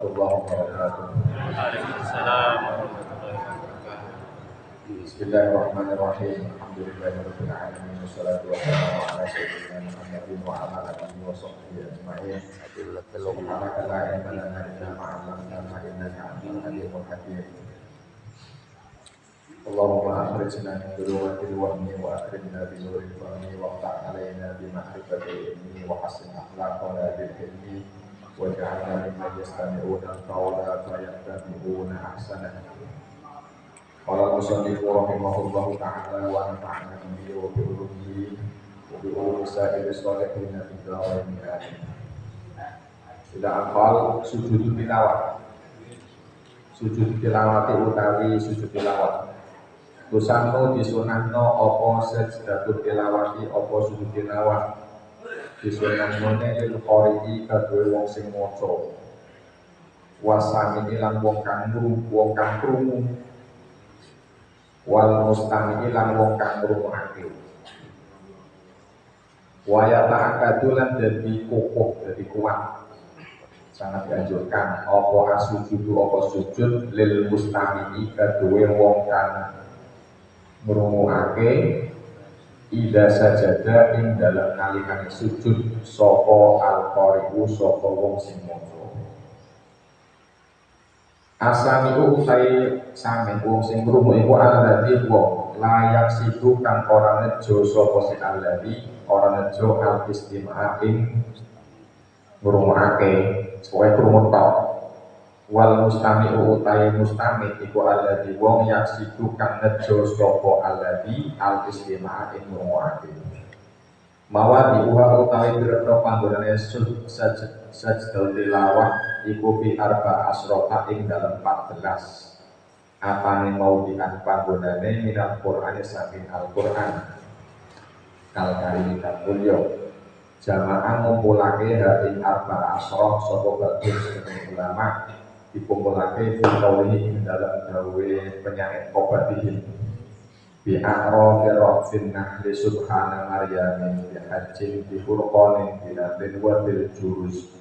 warahmatullahi wabarakatuh. Waalaikumsalam warahmatullahi wabarakatuh. Bismillahirrahmanirrahim. Alhamdulillahirabbil alamin wassalatu wassalamu ala sayyidina Muhammadin wa ala alihi wa sahbihi ajma'in. Subhanaka la ilma lana illa ma 'allamtana innaka antal alimul hakim. Allahumma akhrijna min dhulumatil wahmi wa akrimna bi nuril fahmi wa ftah alaina bi ma'rifatil ilmi wa hassin akhlaqana bil ilmi waj'alna mimman yastami'una al-qawla fayattabi'una ahsanah. Qala al-musannifu rahimahullahu ta'ala wa nafa'ana bihi wa bi ulumihi wa bi ulumi sa'iri sholihin fid dharain amin. Ila afal sujud tilawah. Sujud tilawati utawi sujud tilawah. Tusano disunanno apa sajdatul tilawati apa sujud tilawah. Disunannone lil qari'i kadue wong sing maca. Wasami lan wong kang krungu. Wal mustami lan wong kang ngrungokake. Waya ta'akadu lan dadi kokoh, dadi kuat. Sangat dianjurkan apa asujudu apa sujud lil mustami kadue wong kang ngrungokake ida sajada ing dalam nalikane sujud sapa al-qari'u sapa wong sing maca. Asami'u utai sami wong sing krungu iku alladzi wong layak sidu kang ora nejo sapa sing alladzi ora nejo al-istima'a ing ngrungokake pokoke krungu tok. Wal mustami'u utai mustami iku alladzi wong yak sidu kang nejo sapa alladzi al-istima'a ing ngrungokake. Mawadi uha utawi pira-pira panggonane sajdatul tilawah iku fi arba asrota ing dalam 14 apane mau dian panggonane minal Qur'ani saking Al-Qur'an kal karimi kabulyo jamaah ngumpulake ha ing arba asroh sapa bagian ulama dikumpulake fi qawlihi ing dalam dawe penyair qobatihin bi a'ra firafin nahli subhana maryamin bi hajjin bi furqanin bila wa bil jurus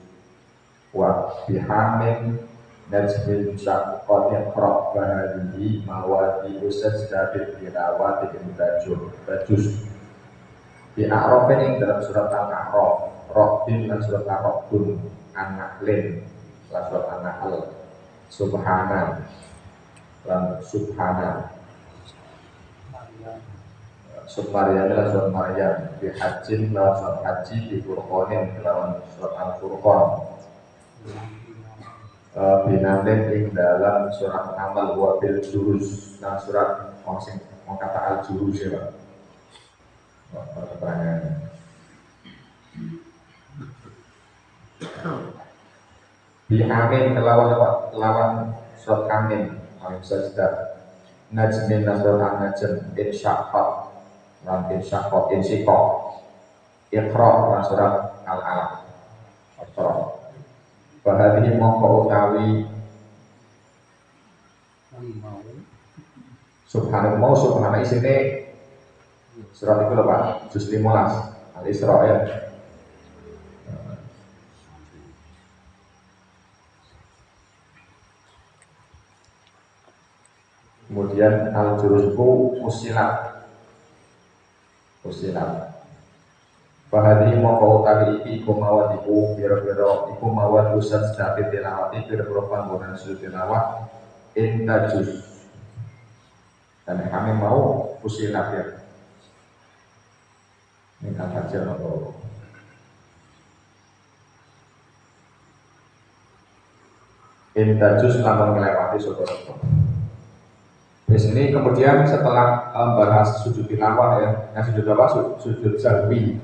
wa bihamin najmin syaqqatin qrab bahadihi mawadi usaj dabit tilawati bajus bi a'rafin ing dalam surat al-a'raf rabbin dan surat al-rabbun an-nahlin lan surat an-nahl subhana lan subhana Maryam lan surat Maryam bi hajjin lan surat haji bi furqanin lawan surat al-furqan binamin ing dalam surat amal wa bil jurus dan surat wong kata al jurus ya Pak. Keterangan bihamin kelawan surat kamin amin sajdah najmin dan surat an-najm insyaqat lan insyaqat insyaqat iqra dan surat al-alaq iqra. Bahadihi mongko utawi subhanallah subhanallah isine surat itu lho Pak juz 15 Al-Isra ya. Kemudian al-jurusku usilat bahadi mongko utawi iki iku mawad iku pira-pira iku mawad usat sedapit tilawati pira-pira panggonan sujud tilawah intajus dan kami mau usilat ya ini kata aja atau intajus lamun melewati soto-soto. Di sini kemudian setelah bahas sujud tilawah ya, yang sujud apa? Sujud sahwi.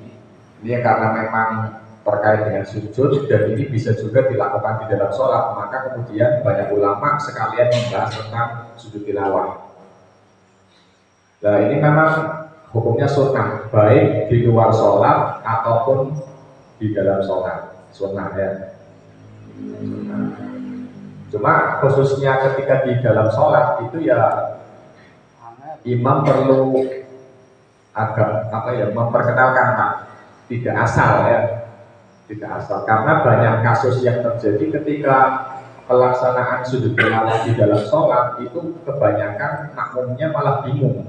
Ini karena memang terkait dengan sujud dan ini bisa juga dilakukan di dalam sholat, maka kemudian banyak ulama sekalian membahas tentang sujud tilawah. Nah ini memang hukumnya sunnah, baik di luar sholat ataupun di dalam sholat, sunnah ya. Cuma khususnya ketika di dalam sholat itu ya imam perlu agak memperkenalkan Pak, tidak asal ya, tidak asal karena banyak kasus yang terjadi ketika pelaksanaan sujud tilawah di dalam sholat itu kebanyakan makmumnya malah bingung.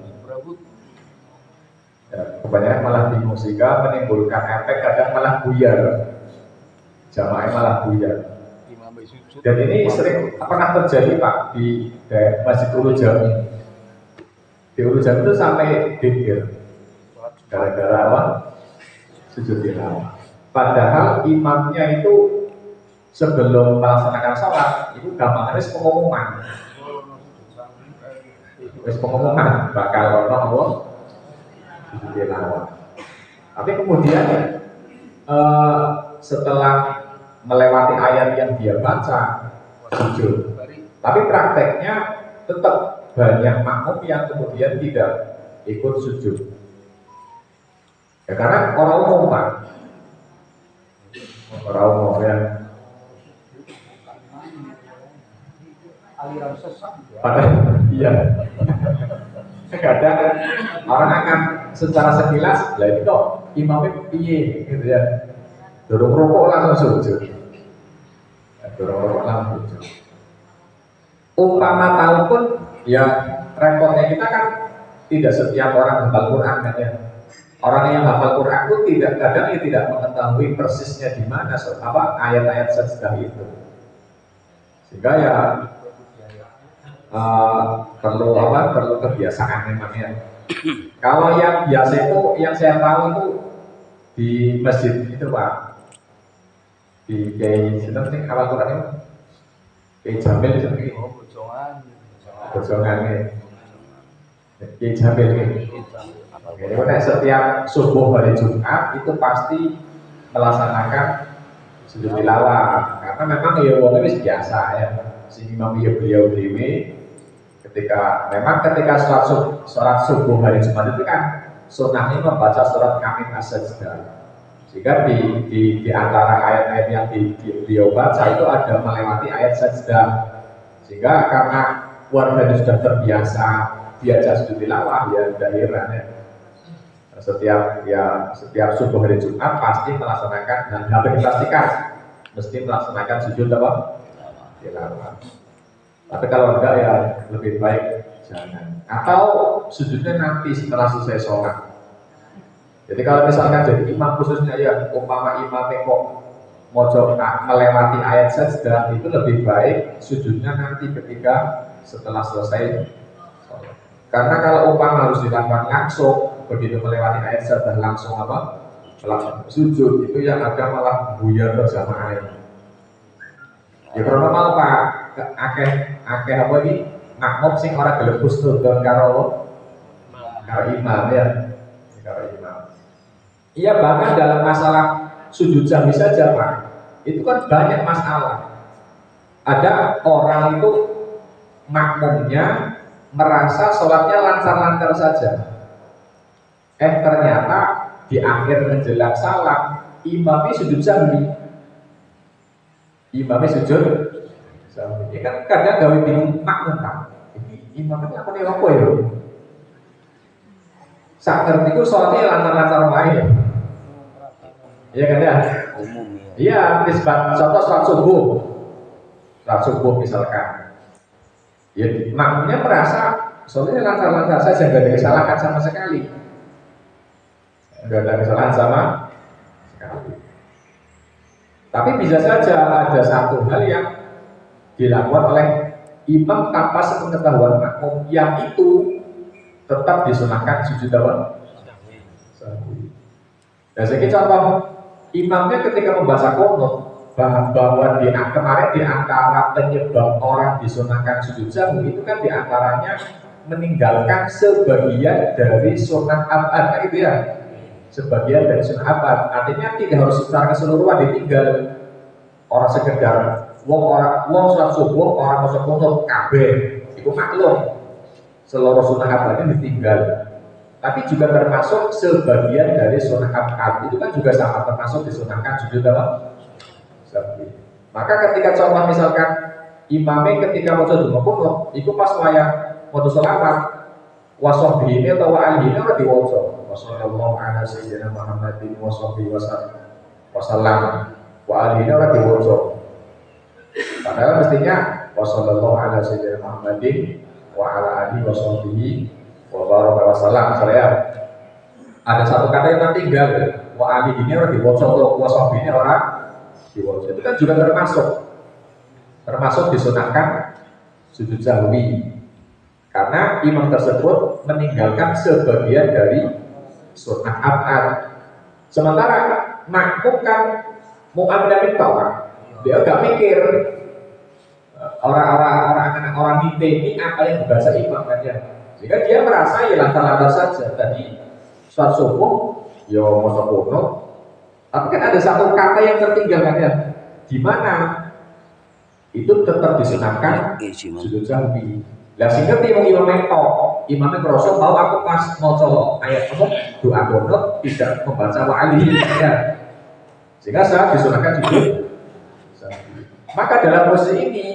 Ya, kebanyakan malah bingung sehingga menimbulkan efek kadang malah buyar, jamaah malah buyar. Dan ini sering pernah terjadi Pak di Masjid Ulu Jami. Di Ulu Jami itu sampai geger gara-gara apa? Sujud tilawah. Padahal imamnya itu sebelum melaksanakan sholat itu gampangannya pengumuman bakal orang sujud tilawah. Tapi kemudian setelah melewati ayat yang dia baca sujud. Tapi prakteknya tetap banyak makmum yang kemudian tidak ikut sujud. Ya karena orang umum Pak, orang umum ya. Aliran sesat. Padahal iya. Kadang orang akan secara sekilas, lah itu kok imamnya piye gitu ya. Dorong rokok langsung sujud. Dorong rokok langsung sujud. Umpama tahu pun, ya repotnya kita kan tidak setiap orang hafal Quran kan ya. Orang yang hafal Quran itu kadang tidak mengetahui persisnya di mana ayat-ayat sajdah itu. Sehingga ya perlu kebiasaan memang ya. Kalau yang biasa itu yang saya tahu itu di masjid itu Pak, di Kiai Sinten sing hafal Quran itu Kiai Jamil itu Bojongan ya. Kiai Jamil ini. Oke, setiap subuh hari Jumat itu pasti melaksanakan sujud tilawah karena memang ya wong wis biasa ya. Si imam ya beliau dewi ketika sholat subuh hari Jumat itu kan sunnahnya membaca surat Kamil as-Sajdah. Sehingga di antara ayat-ayat yang beliau baca itu ada melewati ayat sajdah. Sehingga karena warga sudah terbiasa diajak sujud tilawah ya udah heran ya. Setiap subuh hari Jumat pasti melaksanakan dan hampir dipastikan mesti melaksanakan sujud tilawah. Tapi kalau enggak ya lebih baik jangan. Atau sujudnya nanti setelah selesai sholat. Jadi kalau misalkan jadi imam khususnya ya umpama imamnya kok mojo melewati ayat sajdah itu lebih baik sujudnya nanti ketika setelah selesai sholat. Karena kalau umpama harus dilakukan langsung begitu melewati ayat sajdah langsung sujud itu yang ada malah buyar berjamaah. Ya karena mau Pak akeh apa ini makmum sing ora gelem husnudon karo imam ya. Karo imam. Iya bahkan dalam masalah sujud sahwi saja Pak, itu kan banyak masalah. Ada orang itu makmumnya merasa sholatnya lancar-lancar saja. Ternyata di akhir menjelang salam imamnya sujud sahwi. Imamnya sujud sahwi. Ya kan kadang gawe bingung makmum Pak. Ini imamnya apa nih apa ya? Saker itu sholatnya lancar-lancar wae. Iya kan ya? Umum ya. Iya, contoh sholat subuh misalkan. Ya, makmumnya merasa sholatnya lancar-lancar saja, nggak ada kesalahan sama sekali. Nggak ada kesalahan sama sekali. Tapi bisa saja ada satu hal yang dilakukan oleh imam tanpa sepengetahuan makmum yang itu tetap disunahkan sujud sahwi. Dan saya contoh imamnya ketika membaca qunut bahwa kemarin di antara penyebab orang disunahkan sujud sahwi itu kan diantaranya meninggalkan sebagian dari sunnah abad gitu ya. Sebagian dari sunnah abad artinya tidak harus secara keseluruhan ditinggal. Orang sekedar wong sholat subuh orang masuk qunut kabeh itu maklum seluruh sunnah abadnya ditinggal. Tapi juga termasuk sebagian dari sunnah abad itu kan juga sama termasuk disunahkan sujud sahwi. Maka ketika contoh misalkan imamnya ketika mau sujud qunut itu pas wayah mau sholawat wasahbihi atau alihi ora diwaca sallallahu ala sayyidina Muhammadin wa sahbihi wasallam wa alihi ora diwaca. Padahal mestinya wasallallahu ala sayyidina Muhammadin wa ala alihi wasahbihi wa baraka wasallam. Saya ada satu kata yang tertinggal, wa ali ini orang diwaca atau wasahbihi ini orang diwaca. Itu kan juga termasuk disunahkan sujud sahwi. Karena imam tersebut meninggalkan sebagian dari sunnah abad. Sementara makmum kan mu'amil tawar, dia gak mikir orang nite ini apa yang dibaca imam kan ya. Sehingga dia merasa ya lantar-lantar saja. Tadi sholat subuh, yo masa kuno. Tapi kan ada satu kata yang tertinggal kan ya, di mana itu tetap disunahkan sujud sahwi. Lah sing ngerti wong imam itu, imamnya merasa bahwa aku pas maca ayat apa doa kunut tidak membaca wa alihi ya. Sehingga saya disunahkan sujud sahwi. Maka dalam posisi ini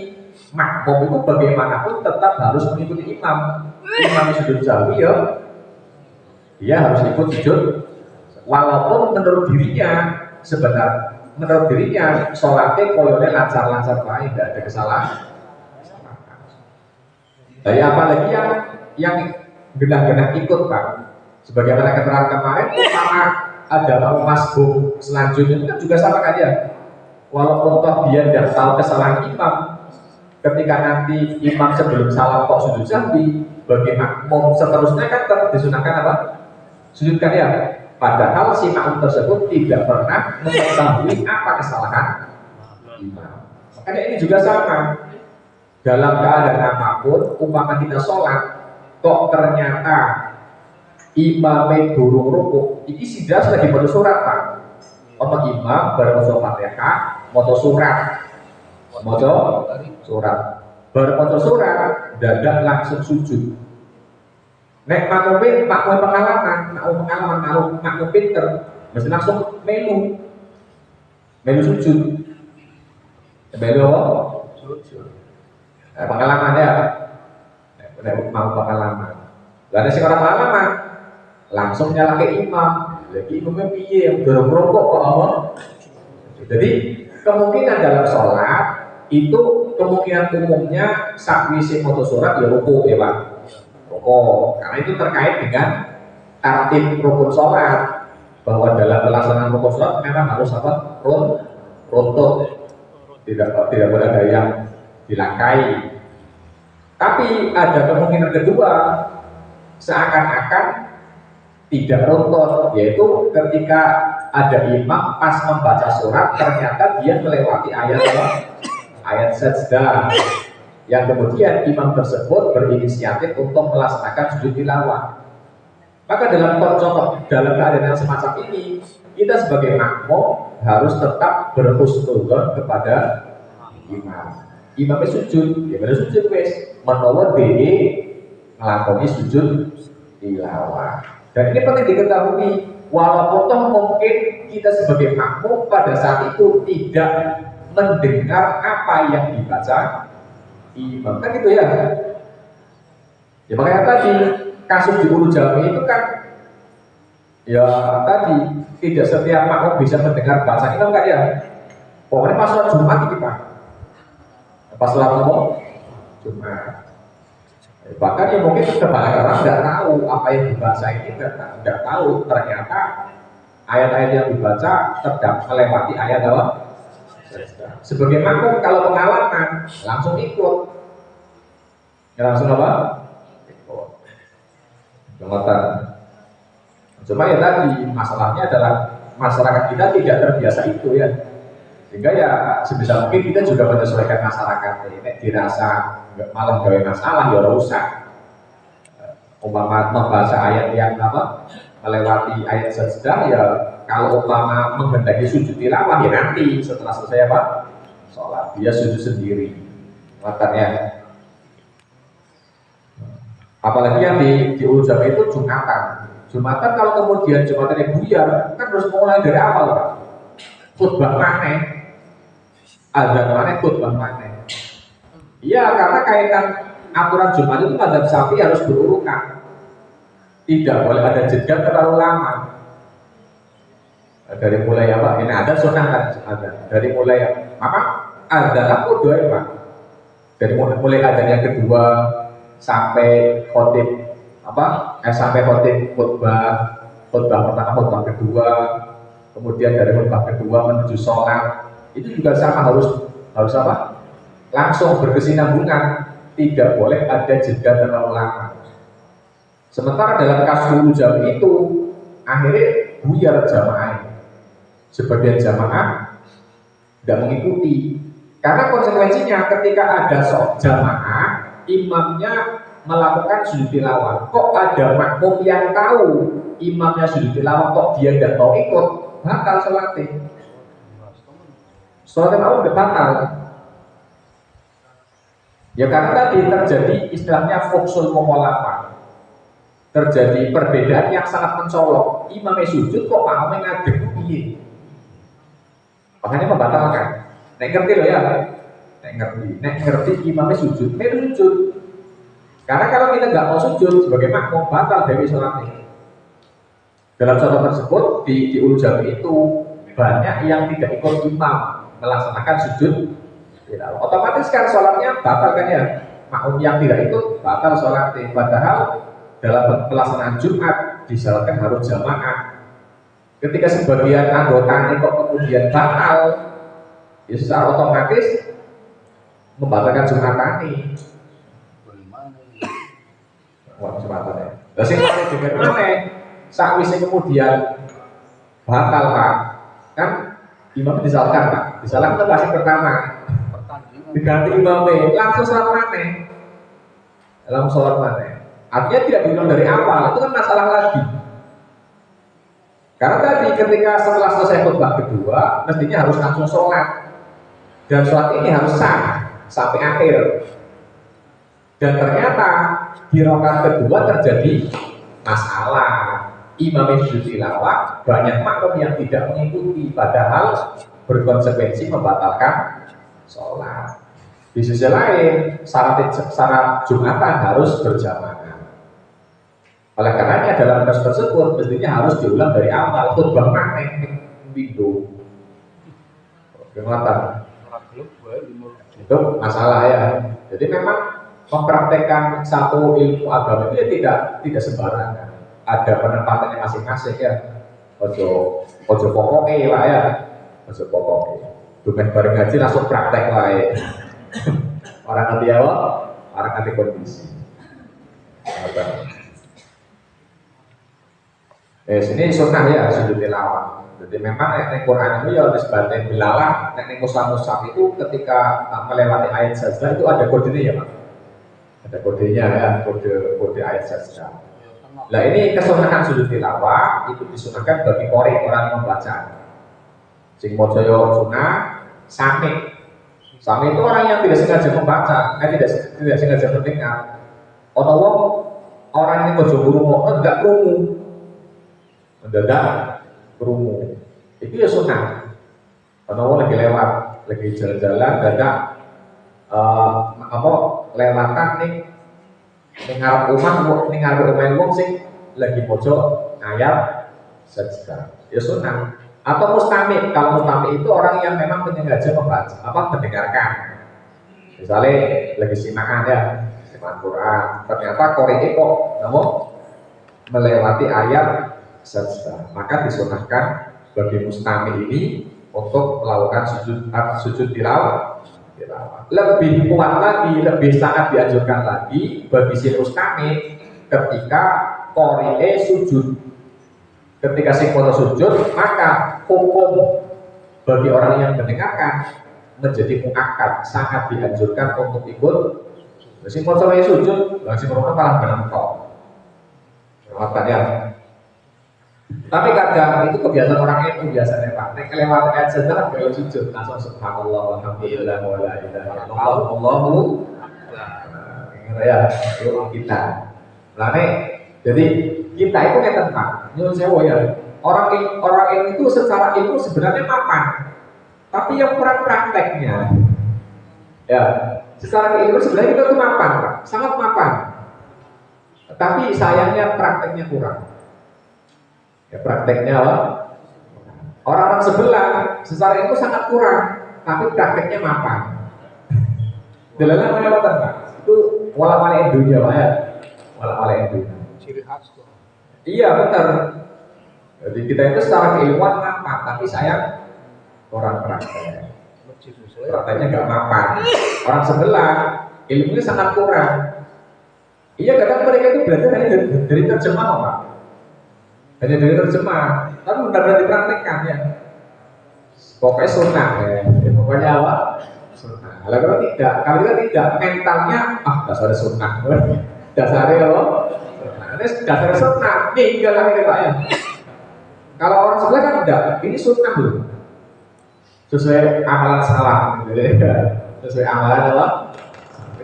makmum itu bagaimanapun tetap harus mengikuti imam. Imam sujud sahwi ya, dia harus ikut sujud walaupun menurut dirinya sholatnya koyone lancar-lancar lain, tidak ada kesalahan. Tapi apalagi yang genah-genah ikut Pak, sebagaimana keterangan kemarin, sama ada masbuk selanjutnya itu kan juga sama kan ya. Walaupun toh dia tidak tahu kesalahan imam, ketika nanti imam sebelum salam kok sujud sahwi, bagi makmum seterusnya kan tetap disunahkan apa? Sujud kan ya. Padahal si makmum tersebut tidak pernah mengetahui apa kesalahan imam. Makanya ini juga sama. Dalam keadaan apapun, umpama kita sholat, kok ternyata imamnya durung rukuk, ini sudah dibaca surat Pak. Ono imam baru maca Fatihah, maca surat, baru maca surat, dadak langsung sujud. Nek makmum makmum pinter, mesti langsung melu sujud. Melu apa? Sujud. Pengalaman ya, mau pengalaman. Lalu si orang pengalaman langsung nyala ke imam, lagi imamnya piye yang dorong rokok kok apa? Jadi kemungkinan dalam sholat itu kemungkinan umumnya sakwise maca surat ya rukuk ya Pak, rukuk. Karena itu terkait dengan tertib rukun sholat, bahwa dalam pelaksanaan rukun sholat memang harus apa? Runtut, tidak boleh ada yang dilangkai. Tapi ada kemungkinan kedua, seakan-akan tidak runtut, yaitu ketika ada imam pas membaca surat ternyata dia melewati ayat sajdah, yang kemudian imam tersebut berinisiatif untuk melaksanakan sujud tilawah. Maka dalam keadaan yang semacam ini, kita sebagai makmum harus tetap berhusnudzon kepada imam. Imamnya sujud, ya benar sujud wes, menawa dhewe nglakoni sujud tilawah. Dan ini penting diketahui, walaupun toh mungkin kita sebagai makmum pada saat itu tidak mendengar apa yang dibaca imam, kan gitu ya. Ya makanya tadi kasus di Ulu Jami itu kan, ya tadi tidak setiap makmum bisa mendengar bahasa imam kan ya. Pokoknya pas sholat Jumat ini Pak. Pas sholat Jumat, bahkan ya mungkin kebanyakan orang nggak tahu apa yang dibaca ini, nggak tahu ternyata ayat-ayat yang dibaca terdapat melewati ayat apa? Sebagai makmum kalau pengalaman langsung ikut, ya langsung apa? Ikut. Jumatan. Cuma ya tadi masalahnya adalah masyarakat kita tidak terbiasa itu ya. Sehingga ya sebisa mungkin kita juga menyesuaikan masyarakat. Ini dirasa malah gawe masalah ya rusak. Umpama membaca ayat yang apa melewati ayat sajdah ya, kalau umpama menghendaki sujud tilawah ya nanti setelah selesai apa sholat dia sujud sendiri. Makanya apalagi yang di ujung itu Jumatan kalau kemudian Jumatannya buyar kan harus mulai dari awal Pak. Khutbah maneh, azan maneh, khutbah maneh. Iya, karena kaitan aturan Jumat itu madzhab Syafi'i harus berurutan. Tidak boleh ada jeda terlalu lama. Dari mulai apa? Ini ada sunnah kan? Ada. Dari mulai apa? adalah doa Pak. Dari mulai adzan yang kedua sampai khotib sampai khotib khutbah pertama, khutbah kedua, kemudian dari khutbah kedua menuju sholat, itu juga sama harus apa? Langsung berkesinambungan, tidak boleh ada jeda terlalu lama. Sementara dalam kasus 10 jam itu akhirnya buyar jamaah. Sebagian jamaah tidak mengikuti, karena konsekuensinya ketika ada jamaah imamnya melakukan sujud tilawah, kok ada makmum yang tahu imamnya sujud tilawah kok dia tidak mau ikut, batal sholatnya. Sholatnya mau udah batal. Ya karena tadi terjadi istilahnya foksul mukhalafah, terjadi perbedaan yang sangat mencolok. Imamnya sujud kok makmumnya ngadeg piye? Makanya membatalkan. Nek ngerti loh ya, nek ngerti imamnya sujud, nek sujud. Karena kalau kita nggak mau sujud sebagai makmum, batal dari sholatnya. Dalam contoh tersebut di ulul jami itu banyak yang tidak ikut imam melaksanakan sujud. Otomatis kan sholatnya batal kan ya. Makmum yang tidak ikut batal sholatnya. Padahal dalam pelaksanaan Jumat disyaratkan harus jamaah. Ketika sebagian anggota kok kemudian batal, ya secara otomatis membatalkan Jumatan ini. Wah, Jumatannya. Lah sing dengan mana? Sakwise kemudian batal Pak, kan imam disalahkan Pak, disalahkan itu pasti pertama. Diganti imamnya, langsung sholat mana? Dalam sholat mana? Artinya tidak diulang dari awal, itu kan masalah lagi. Karena tadi ketika setelah selesai khutbah kedua, mestinya harus langsung sholat. Dan sholat ini harus sah sampai akhir. Dan ternyata di rakaat kedua terjadi masalah. Imam sujud tilawah, banyak makmum yang tidak mengikuti, padahal berkonsekuensi membatalkan sholat. Di sisi lain, syarat Jumatan harus berjamaah. Oleh karenanya dalam kasus tersebut mestinya harus diulang dari awal, khutbah maneh minggu. Jumatan. Itu masalah ya. Jadi memang mempraktekkan satu ilmu agama itu ya tidak sembarangan. Ada penempatannya masing-masing ya. Ojo pokoknya lah ya. Ojo pokoknya. Bukan bareng ngaji langsung praktek lah ya. Orang nanti awal, orang nanti kondisi. Sini sunnah ya sujud tilawah. Jadi memang nek Quran itu ya disebutkan bilalah, nek musaf itu ketika melewati ayat sajdah itu ada kodenya ya Pak. Ada kodenya ya, kode ayat sajdah. Nah ini kesunahan sujud tilawah itu disunahkan bagi orang yang membaca. Sing mojo sunah, sami. Sami itu orang yang tidak sengaja membaca, tidak sengaja mendengar. Orang ini mojo krungu, enggak krungu. Mendadak krungu. Itu ya sunnah. Lagi lewat, lagi jalan-jalan, dadak lewatan nih ngarep omah wong sing lagi pojok ayat sajdah. Ya sunnah. Atau mustami. Kalau mustami itu orang yang memang sengaja membaca, mendengarkan. Misalnya lagi simakan Quran. Ternyata koreke kok melewati ayat sajdah. Maka disunahkan bagi mustami ini untuk melakukan sujud tilawah. Lebih kuat lagi, lebih sangat dianjurkan lagi bagi si mustami ketika qori'e sujud. Ketika si foto sujud, maka hukum bagi orang yang mendengarkan menjadi muakkad, sangat dianjurkan untuk ikut. Si foto sujud, si mereka malah menentok. Ya. Tapi kadang itu kebiasaan orang itu biasanya Pak. Nek kelewat ayat sajdah kalau sujud langsung subhanallah walhamdulillah wala ilaha illallah Allahu akbar. Ya, itu kita. Lah jadi kita itu ngeten Pak. Nyuwun sewu ya. Orang ini itu secara ilmu sebenarnya mapan. Tapi yang kurang prakteknya. Ya, secara ilmu sebenarnya kita itu mapan Pak. Sangat mapan. Tapi sayangnya prakteknya kurang. Ya prakteknya orang-orang sebelah secara itu sangat kurang, tapi prakteknya mapan. Delalah mana apa Pak? Itu wala-wala dunia Pak ya. Wala-wala dunia. Ciri khas tuh. Iya benar. Jadi kita itu secara keilmuan mapan, tapi sayang orang praktek. Prakteknya nggak mapan. Orang sebelah ilmunya sangat kurang. Iya kadang mereka itu belajar hanya dari terjemah Pak. Hanya dari terjemah, tapi benar-benar dipraktekkan ya. Pokoknya sunnah ya. Pokoknya apa? Sunnah. Kalau kita tidak, mentalnya dasar sunnah. Dasarnya apa? Ini dasar sunnah. Tinggal lagi Pak ya. Kalau orang sebelah kan enggak, ini sunnah loh. Sesuai amalan salah, sesuai amalan apa?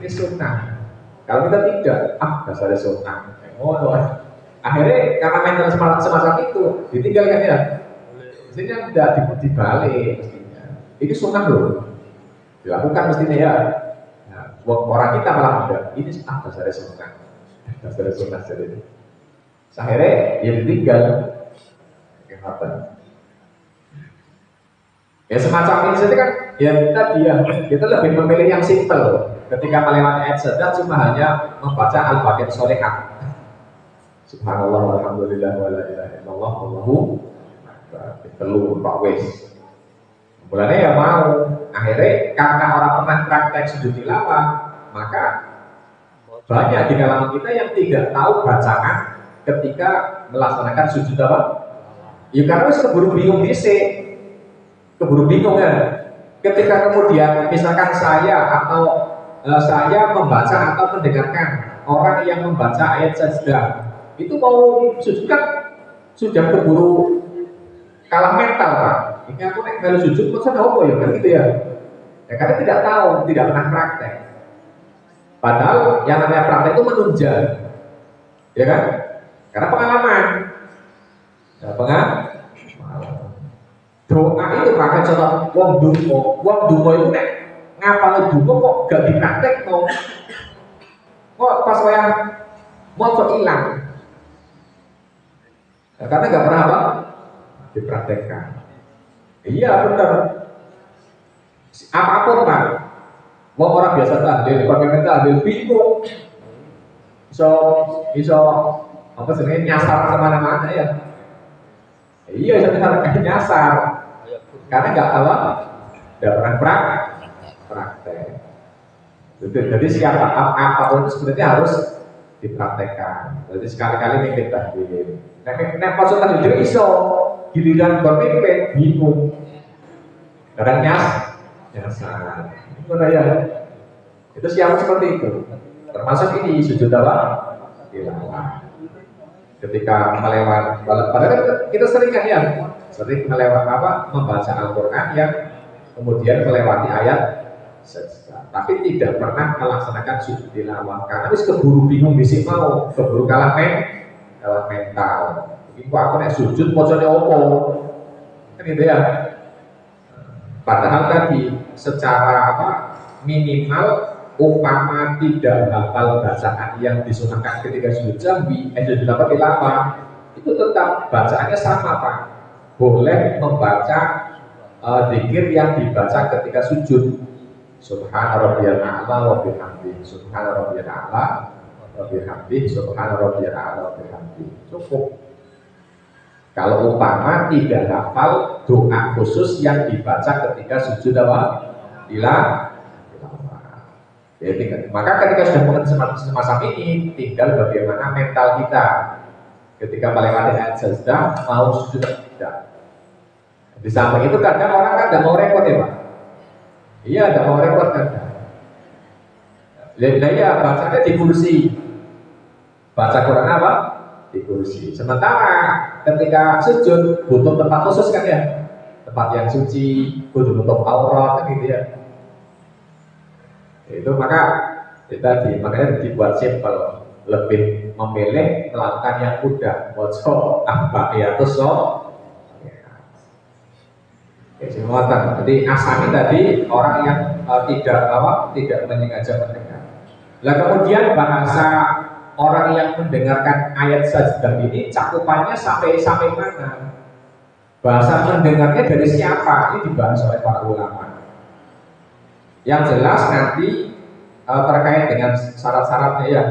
Ini sunnah. Kalau kita tidak, dasarnya sunnah. Akhirnya karena mental semacam itu ditinggalkan ya. Mestinya tidak dibalik mestinya. Ini sunnah loh. Dilakukan mestinya ya. Nah, orang kita malah tidak. Ini dasarnya sunnah. Dasarnya sunnah jadi. Akhirnya ya ditinggal. Kenapa? Ya semacam ini saja kan ya kita lebih memilih yang simple. Ketika melewati ayat saja cuma hanya membaca al-baqiyah sholihah. Subhanallah walhamdulillah wa la ilaha illallah wallahu telu Pak wis. Mulanya ya mau. Akhirnya karena orang pernah praktek sujud tilawah, maka banyak di kalangan kita yang tidak tahu bacaan ketika melaksanakan sujud apa? Ya karena keburu bingung dhisik. Keburu bingung ya. Ketika kemudian misalkan saya atau saya membaca atau mendengarkan orang yang membaca ayat sajdah itu mau sujud kan sudah keburu kalah mental Pak. Ini aku nek melu sujud maksudnya apa ya kan gitu ya. Ya karena tidak tahu, tidak pernah praktek. Padahal yang namanya praktek itu menunjang, ya kan? Karena pengalaman. Ya, doa itu pakai contoh wong dungo itu nek ngapal dungo kok gak dipraktek no. Kok pas wayah moco hilang. Karena nggak pernah apa dipraktekkan. Iya benar. Apapun Pak, mau orang biasa tahlil, kalau tahlil bingung, iso apa sebenarnya nyasar kemana-mana ya. Iya sebenarnya nyasar, karena nggak nggak pernah praktek. Jadi siapa apapun itu sebenarnya harus dipraktekkan. Jadi sekali-kali mikir tahlil. Nek pas tahlil iso giliran berpikir bingung. Kadang nyasar. Itu ya. Itu siapa seperti itu. Termasuk ini sujud apa? Tilawah. Ketika melewati, padahal kita sering kan ya, sering melewati membaca Al-Quran yang kemudian melewati ayat sajdah, tapi tidak pernah melaksanakan sujud tilawah karena wis keburu bingung bisik mau, keburu kalah mental. Iku aku nek sujud macane opo? Kan gitu ya. Padahal tadi secara minimal umpama tidak hafal bacaan yang disunahkan ketika sujud jambi, sujud tilawah, itu tetap bacaannya sama Pak. Boleh membaca zikir yang dibaca ketika sujud. Subhana rabbiyal a'la wa bihamdihi. Subhana rabbiyal a'la wa bihamdihi. Subhana rabbiyal a'la wa bihamdihi. Cukup. Kalau umpama tidak hafal doa khusus yang dibaca ketika sujud tilawah. Jadi, maka ketika sudah mengerti semacam ini, tinggal bagaimana mental kita ketika melewati ayat sajdah mau sujud atau tidak. Di samping itu kadang orang kan tidak mau repot ya Pak. Iya, tidak mau repot kan. Ya bacanya di kursi. Baca Quran apa? Di kursi. Sementara ketika sujud butuh tempat khusus kan ya. Tempat yang suci, butuh aurat kan gitu ya. Itu makanya dibuat simpel, lebih memilih melakukan yang mudah. Moco ya terus jadi asami tadi orang yang tidak menyengaja mendengar. Lah kemudian bahasa orang yang mendengarkan ayat sajdah ini cakupannya sampai mana? Bahasa mendengarnya dari siapa? Ini dibahas oleh para ulama. Yang jelas nanti terkait dengan syarat-syaratnya ya,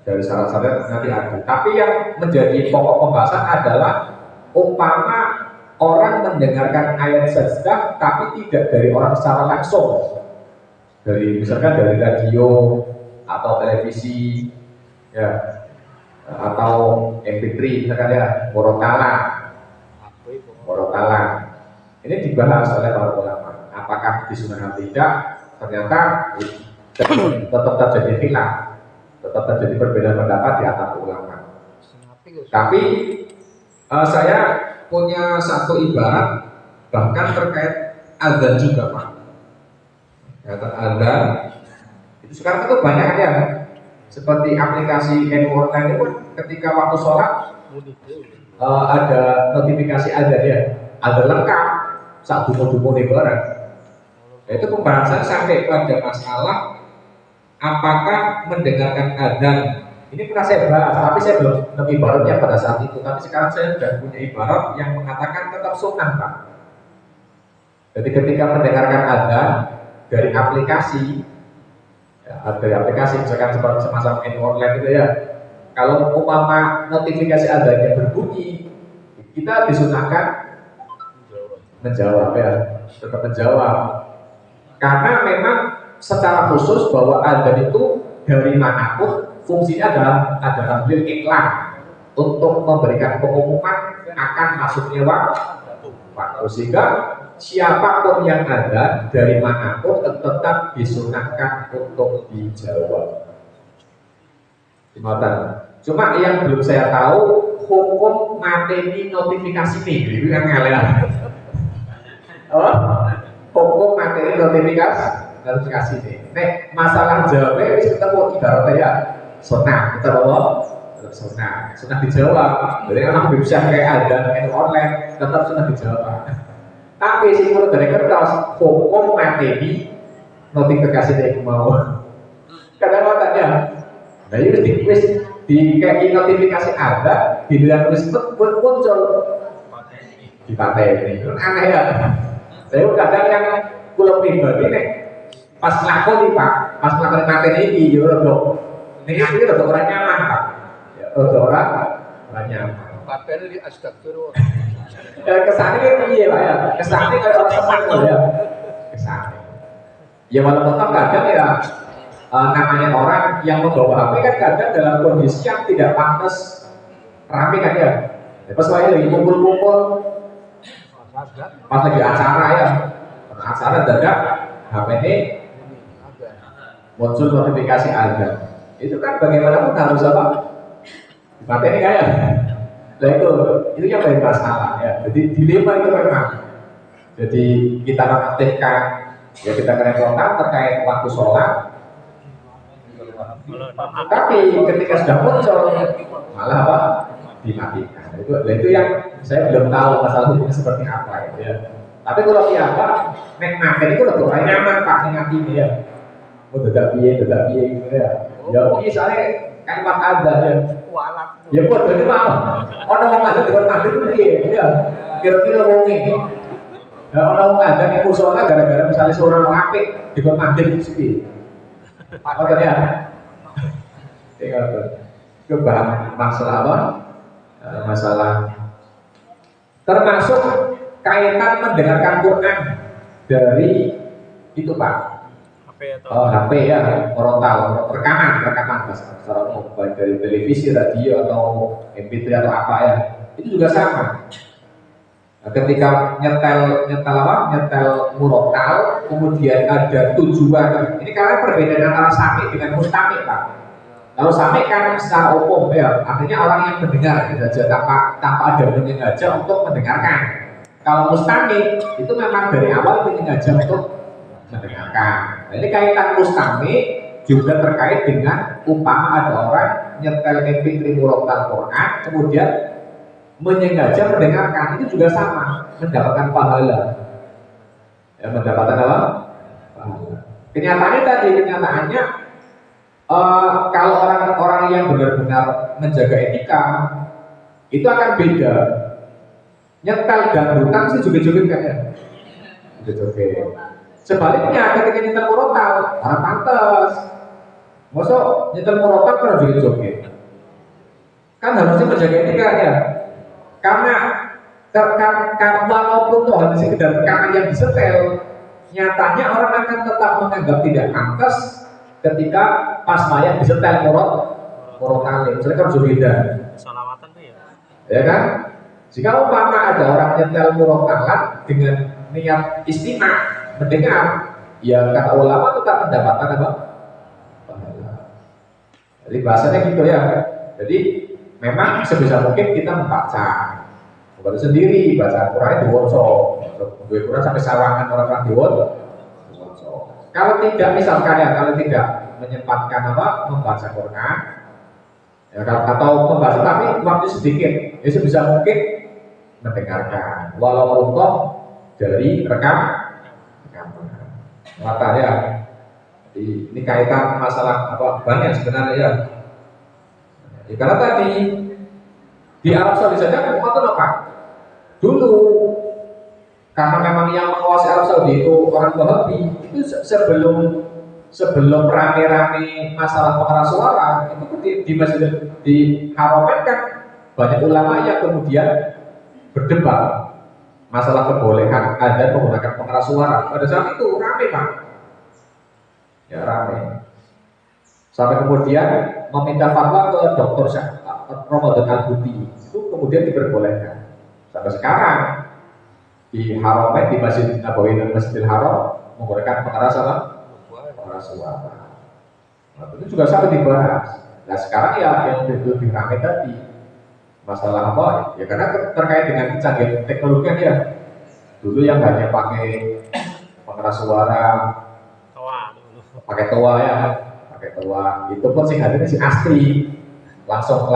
dari syarat-syarat nanti ada. Tapi yang menjadi pokok pembahasan adalah umpama orang mendengarkan ayat sajdah tapi tidak dari orang secara langsung, dari misalkan dari radio atau televisi ya, atau MP3 misalkan ya, Morotalan. Ini dibahas oleh para ulama. Apakah disunahkan tidak? Ternyata tetap terjadi khilaf, tetap terjadi perbedaan pendapat di antara ulama. Tapi saya punya satu ibarat bahkan terkait azan juga Pak. Kata azan itu sekarang itu banyak ya, seperti aplikasi NU Online itu ketika waktu sholat ada notifikasi azan ya, azan lengkap saat dumo-dumo di barang. Itu pembahasan sampai pada masalah apakah mendengarkan azan. Ini pernah saya bahas, tapi saya belum nemu ibaratnya pada saat itu. Tapi sekarang saya sudah punya ibarat yang mengatakan tetap sunnah Pak. Jadi ketika mendengarkan azan dari aplikasi, ya, dari aplikasi misalkan seperti semacam NU Online gitu ya. Kalau umpama notifikasi azannya berbunyi, kita disunahkan menjawab ya, tetap menjawab. Karena memang secara khusus bahwa azan itu dari manapun fungsinya adalah tampil iklan untuk memberikan pengumuman akan masuknya waktu, sehingga siapapun yang ada dari manapun tetap disunahkan untuk dijawab. Cuma yang belum saya tahu hukum materi notifikasi nih, itu yang ngeliat. Hukum materi notifikasi nih. Nek masalah jawabnya wis ketemu ibaratnya ya sunnah, kita bawa sunnah dijawab. Jadi anak bisa kayak ada online tetap sunnah dijawab. Tapi sih menurut dari kertas hukum materi notifikasi dari mau kadang-kadang ya. Nah ini di kayak notifikasi ada di dalam tulis muncul di partai ini aneh ya. Saya kadang yang kulo pribadi nih pas lakoni Pak, pas lakoni materi ini yo rodok ini akhirnya rodok orang nyaman Pak, ya rodok orang nyaman. Partai ini astagfirullah. Kesannya kan iya Pak ya, kesannya kayak orang semangat ya, kesannya. Ya walaupun kadang ya namanya orang yang membawa HP kan kadang dalam kondisi yang tidak pantas rame kan ya. Pas lagi kumpul-kumpul, pas lagi acara ya, acara dadak HP ini muncul notifikasi azan. Itu kan bagaimanapun harus apa? Dipakai ini kayak. Nah itu yang paling masalah ya. Jadi dilema itu memang. Jadi kita mengaktifkan ya kita kerepotan terkait waktu sholat. Tapi ketika sudah muncul malah apa? Dimatikan. Itu yang saya belum tahu masalah hukumnya seperti apa ya. Tapi kalau siapa nek makan itu lebih nyaman Pak dengan ini ya. Oh tidak piye gitu ya. Ya misalnya kalimat ada ya. Ya buat jadi mau. Orang mau ada di rumah itu ya. Kira-kira mau nih. Ya orang mau ada yang musola gara-gara misalnya seorang apik di rumah itu sih. Apa ya? Itu bahan masalah apa? Masalah termasuk kaitan mendengarkan Quran dari itu Pak. HP ya, frontal, rekaman secara umum baik dari televisi, radio atau MP3 atau apa ya, itu juga sama. Nah, ketika nyetel murotal, kemudian ada tujuan. Ini karena perbedaan antara sami dengan mustami Pak. Kalau sami kan secara umum ya, artinya orang yang mendengar saja tanpa ada menyengaja untuk mendengarkan. Kalau mustami itu memang dari awal menyengaja untuk mendengarkan. Nah, ini kaitan mustami juga terkait dengan umpama ada orang nyetel MP3 murotal Quran kemudian menyengaja mendengarkan, itu juga sama mendapatkan pahala. Ya, mendapatkan apa? Pahala. Kenyataannya kalau orang-orang yang benar-benar menjaga etika itu akan beda. Nyetel dangdutan sih joget-joget kan ya. Joget-joget. Sebaliknya ketika nyetel murotal, pantes. Masuk nyetel murotal kan joget-joget. Kan harusnya menjaga etika ya. Karena walaupun tuh hanya sekedar karena yang disetel, nyatanya orang akan tetap menganggap tidak pantas ketika pas mayat disetel murotal. Misalnya kan beda. Salawatan tuh ya. Ya kan? Jika umpama ada orang nyetel murotalan dengan niat istimah mendengar, ya kata ulama tetap mendapatkan apa? Pahala. Jadi bahasanya gitu ya. Jadi memang sebisa mungkin kita membaca sendiri, baca Quran diwaca, dua Quran sampai sawangan orang diwaca. Kalau tidak misalkan ya, kalau tidak menyempatkan apa membaca Quran, ya, atau membaca tapi waktu sedikit, ya sebisa mungkin mendengarkan, walaupun toh dari rekaman. Makanya ini kaitan masalah apa banyak sebenarnya ya. Ya, karena tadi di Arab Saudi saja umat itu apa? Dulu karena memang yang menguasai Arab Saudi itu orang Wahabi, itu sebelum rame-rame masalah pengeras suara itu di masjid di Haromen kan banyak ulama yang kemudian berdebat masalah kebolehan adzan menggunakan pengeras suara. Pada saat itu rame Pak, ya rame. Sampai kemudian meminta fatwa ke Dr. Ramadan Al-Buti, itu kemudian diperbolehkan. Sampai sekarang di Haromen, di Masjid Nabawi dan Masjidil Haram menggunakan pengeras apa? Pengeras suara. Nah, itu juga sampai dibahas. Nah sekarang ya yang lebih ramai tadi masalah apa? Ya karena terkait dengan kecanggihan teknologi kan ya. Dulu yang hanya pakai pengeras suara, pakai toa ya, pakai toa. Itu pun sih hadirnya sih asli, langsung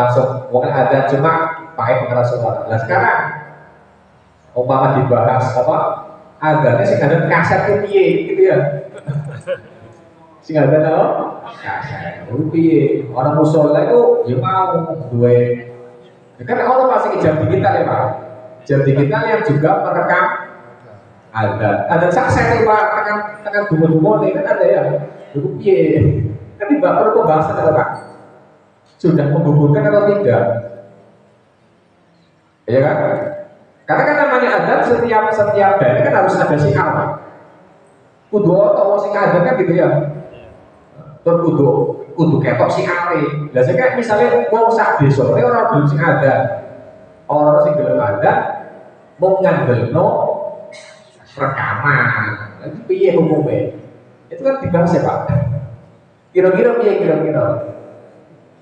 mungkin ada cuma pakai pengeras suara. Nah sekarang umpama dibahas apa? Adanya sih ada kaset piye gitu ya. Sing ada apa? Kaset piye. Orang musola itu ya mau dua. Kan orang masih jam digital ya Pak. Jam digital yang juga merekam ada saksi Pak, tekan dumo-dumo nih kan ada ya. Dulu piye. Kan perlu pembahasan apa Pak? Sudah menggugurkan atau tidak? Ya kan? Karena kan namanya adat setiap daerah kan harus ada siar Pak. Kudu atau sing adat kan gitu ya. Terus kudu ketok siare. Lah sing kayak misalnya wong sak desa ora belum sing ada. Orang sing gelem ada mau ngandelno rekaman. Lagi piye hukumnya? Itu kan dibahas ya Pak. Kira-kira piye kira-kira?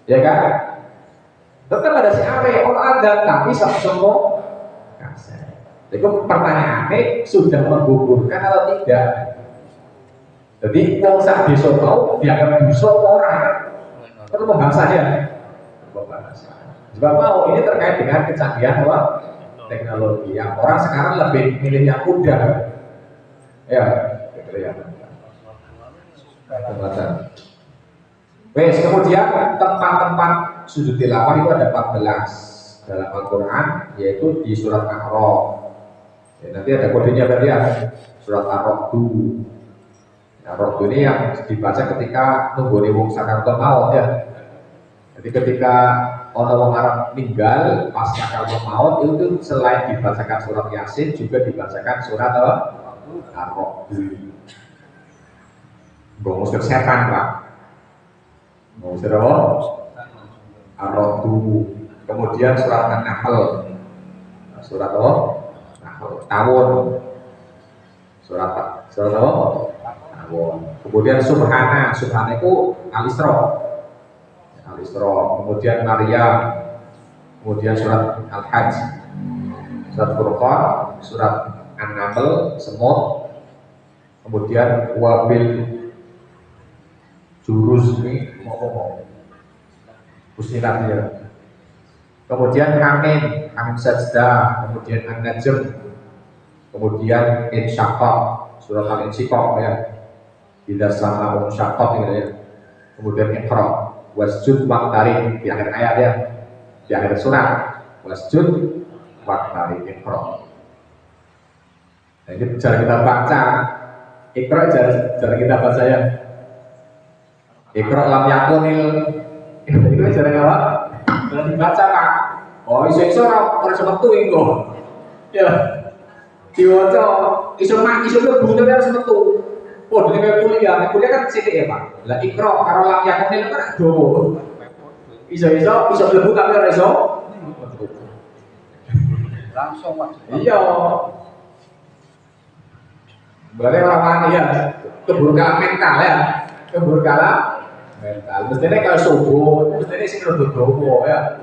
Ya kan? Tetap ada siare, orang ada tapi semua kaset. Jadi pertanyaannya sudah menggugurkan atau tidak? Jadi wong sak desa mau dianggap dosa orang perlu pembahasannya. Sebab mau ini terkait dengan kecanggihan apa? Teknologi. Yang orang sekarang lebih milih yang mudah. Ya, gitu ya. Wes, kemudian tempat-tempat sujud tilawah itu ada 14 dalam Al-Quran, yaitu di surat A'raf. Ya, nanti ada kodenya tadi ya, surat A'raf 2. Nah, roh ini yang dibaca ketika nunggu wong sakaratul maut ya. Jadi ketika orang wong Arab meninggal pas sakaratul maut itu selain dibacakan surat Yasin juga dibacakan surat apa? Ar-Ra'd. Ngusir setan Pak. Ngusir apa? Ar-Ra'd. Kemudian surat An-Nahl. Surat apa? Nahl. Tawun. Surat apa? Kemudian Subhana itu Al-Isra. Kemudian Maryam, kemudian surat Al-Hajj, surat Furqan, surat An-Naml, Semut, kemudian Wabil Jurus ini ngomong Fusilat ya. Kemudian Hamim Sajdah, kemudian An-Najm, kemudian Insyaqqaq, surat Al-Insyiqqaq ya. Bila sama Syaqaq gitu ya. Kemudian Iqra, wasjud waqtarib di akhir ayat ya. Di akhir surat wasjud waqtarib Iqra. Nah, ini cara kita baca Ikra jarang kita baca ya. Ikra lam yakunil itu jarang apa? Jarang dibaca Pak. Oh iso-iso ora sempat tuh iku. Ya. Diwaca iso mlebu tapi harus metu. Oh dene kuliah kan sithik ya Pak. Lah ikra karo lam yakunil kan dowo. Iso mlebu tapi ora iso. Langsung Mas. Iya. Berarti orang ya keburukan mental ya, keburukan mental. Mestinya kalau subuh, mestinya sih lebih dobo ya.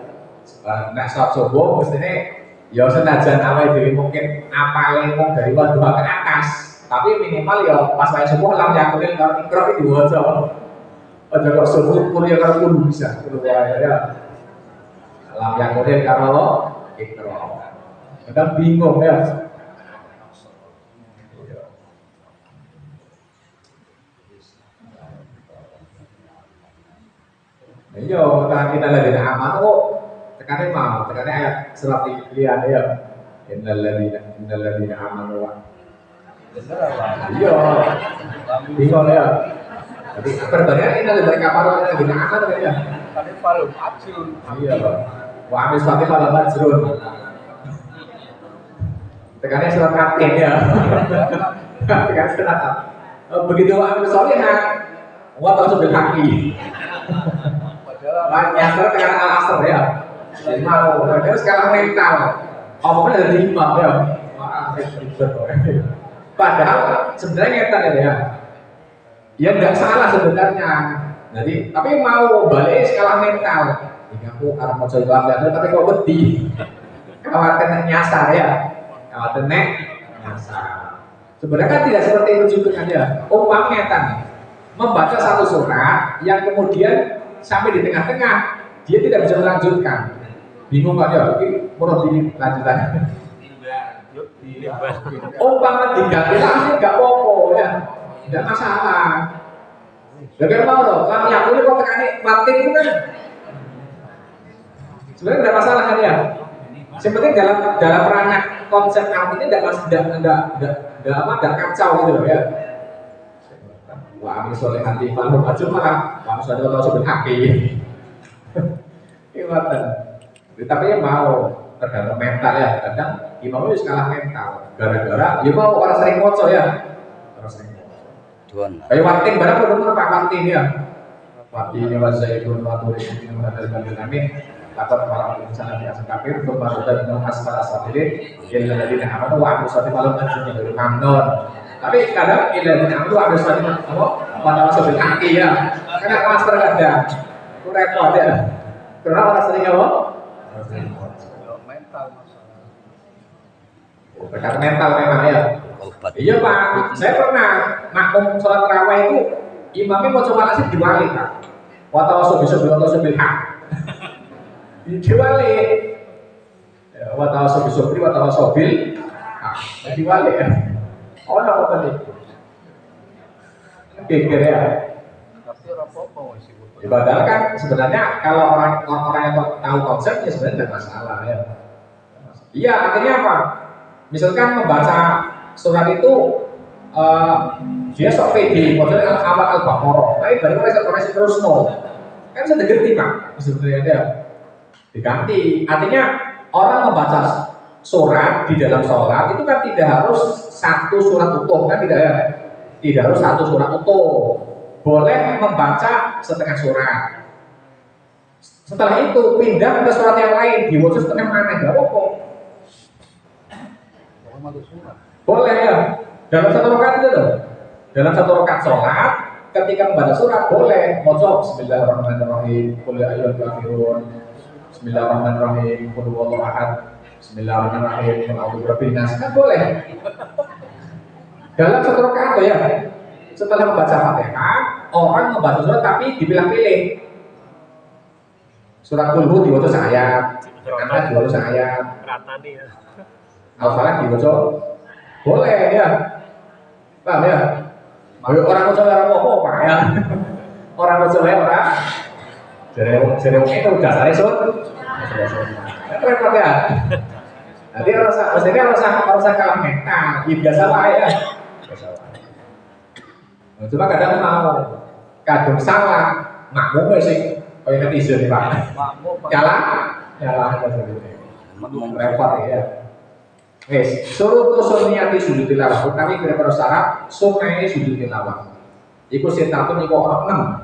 Nah saat subuh, mestinya ya senajan awal diri mungkin apa lemong dari bawah ke atas, tapi minimal ya pas saya subuh lam yakunin kalau ikrar itu aja. Aja kalau subuh kuliah kalau kudu bisa keluar ya. Lam yakunin kalau ikrar. Kadang bingung ya. Iya, karena kita lagi aman kok. Tekannya mau, tekannya ayat surat lihat ya. Innalladzina amanu wa. Iya, bingung ya. Jadi pertanyaan ini dari kapal lagi aman ya. Tadi palu ajrun. Iya, wa amis fatih pada majrun. Tekannya surat kapten ya. Tekan surat. Begitu amis solihah, wa tausubil haqi. Nyasar dengan al-asr ya. Mau, jadi sekarang mental. Omongnya ada 5 ya. Wah, padahal sebenarnya kita ya. Ya tidak salah sebenarnya. Jadi, tapi mau balik skala mental. Ini aku karena mau coba lihat, tapi kok beti. Khawatir nyasar ya. Khawatir nyasar. Sebenarnya kan tidak seperti itu juga kan ya. Umpamanya kan membaca satu surat yang kemudian sampai di tengah-tengah dia tidak bisa melanjutkan, bingung kan ya, ini menurut ini lanjutannya. Umpama diganti langsung nggak apa-apa ya, tidak masalah. Bagaimana mau loh, lam yakun kok tekan matin itu kan sebenarnya tidak masalah kan ya. Sebenarnya dalam ranah konsep artinya tidak kacau gitu loh ya. Wah, amin soleh hati palu aja malah langsung ada kalau sebut haki. Iwatan. Tapi ya mau tergantung mental ya. Kadang imam itu kalah mental. Gara-gara ya mau orang sering moco ya. Orang sering moco. Kayak watin barang benar Pak Watin ya. Watin wazaidun waturi ini mengadal bagi amin. Takut malam sana di asal kafir untuk masuk dan menghasal asal-asal yang dari amanu wa amru sati malam dan dari mamnon. Tapi kadang ilmu itu ada suatu apa pada masa berkaki ya, karena master ada, itu repot ya. Karena orang sering apa? Mental masalah. Berkat mental memang ya. Iya Pak, saya pernah makmum sholat tarawih itu imamnya mau coba nasib diwali Pak. Watawasau sobil hak. Diwali. Watawasau bisobri watawasau bil hak. Diwali ya. Oh, apa tadi? Pikir ya. Tapi apa-apa masih butuh. Padahal kan sebenarnya kalau orang yang tahu konsepnya sebenarnya tidak masalah ya. Iya, artinya apa? Misalkan membaca surat itu dia sok pede, modelnya awal al-baqarah, tapi baru mulai terus no. Kan sudah diganti Pak, sebenarnya dia diganti. Artinya orang membaca surat di dalam sholat itu kan tidak harus satu surat utuh kan tidak harus satu surat utuh, boleh membaca setengah surat. Setelah itu pindah ke surat yang lain, dibaca setengah mana nggak apa-apa. Boleh ya. Dalam satu rakaat itu loh. Dalam satu rakaat sholat, ketika membaca surat boleh maca Bismillahirrahmanirrahim, qul ya ayyuhal kafirun, Bismillahirrahmanirrahim, qul huwallahu ahad, Bismillahirrahmanirrahim, A'udzu birabbin nas, kan boleh. Dalam satu rakaat ya. Setelah membaca Fatihah, orang membaca surat tapi dipilah-pilih. Surat Qul dibaca seayat, An-Nas dibaca seayat, Al-Falaq dibaca boleh ya. Paham ya? Orang baca apa ya? Orang baca orang. Jadi itu dasarnya repot ya. Jadi mestinya harus kalah mental, ya biasa lah ya. Cuma kadang kadang salah, makmum sih, kayak netizen Pak. Makmum Nyala repot ya. Wes, suruh niati sujud tilawah. Utawi kira-kira syarat sunai sujud tilawah. Iku sitatun iku orang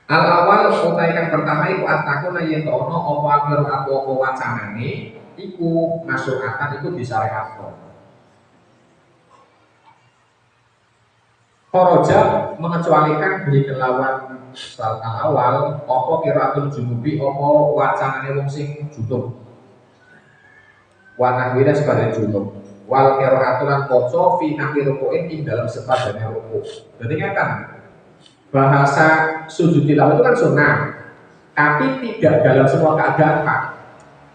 6. Al awal utai kang pertama iku atakuna yen ono apa akhir apa wacanane iku masukatan iku disyariatno. Koroja mengecualikan di kelawan salat awal apa kiraatul junubi apa wacanane wong sing junub. Wa nahwira sebagai junub. Wal kiraatul lan maca fi nahwi ruku'in ing dalam sepadane ruku'. Jadi kan bahasa sujud tilawah itu kan sunnah, tapi tidak dalam semua keadaan Pak.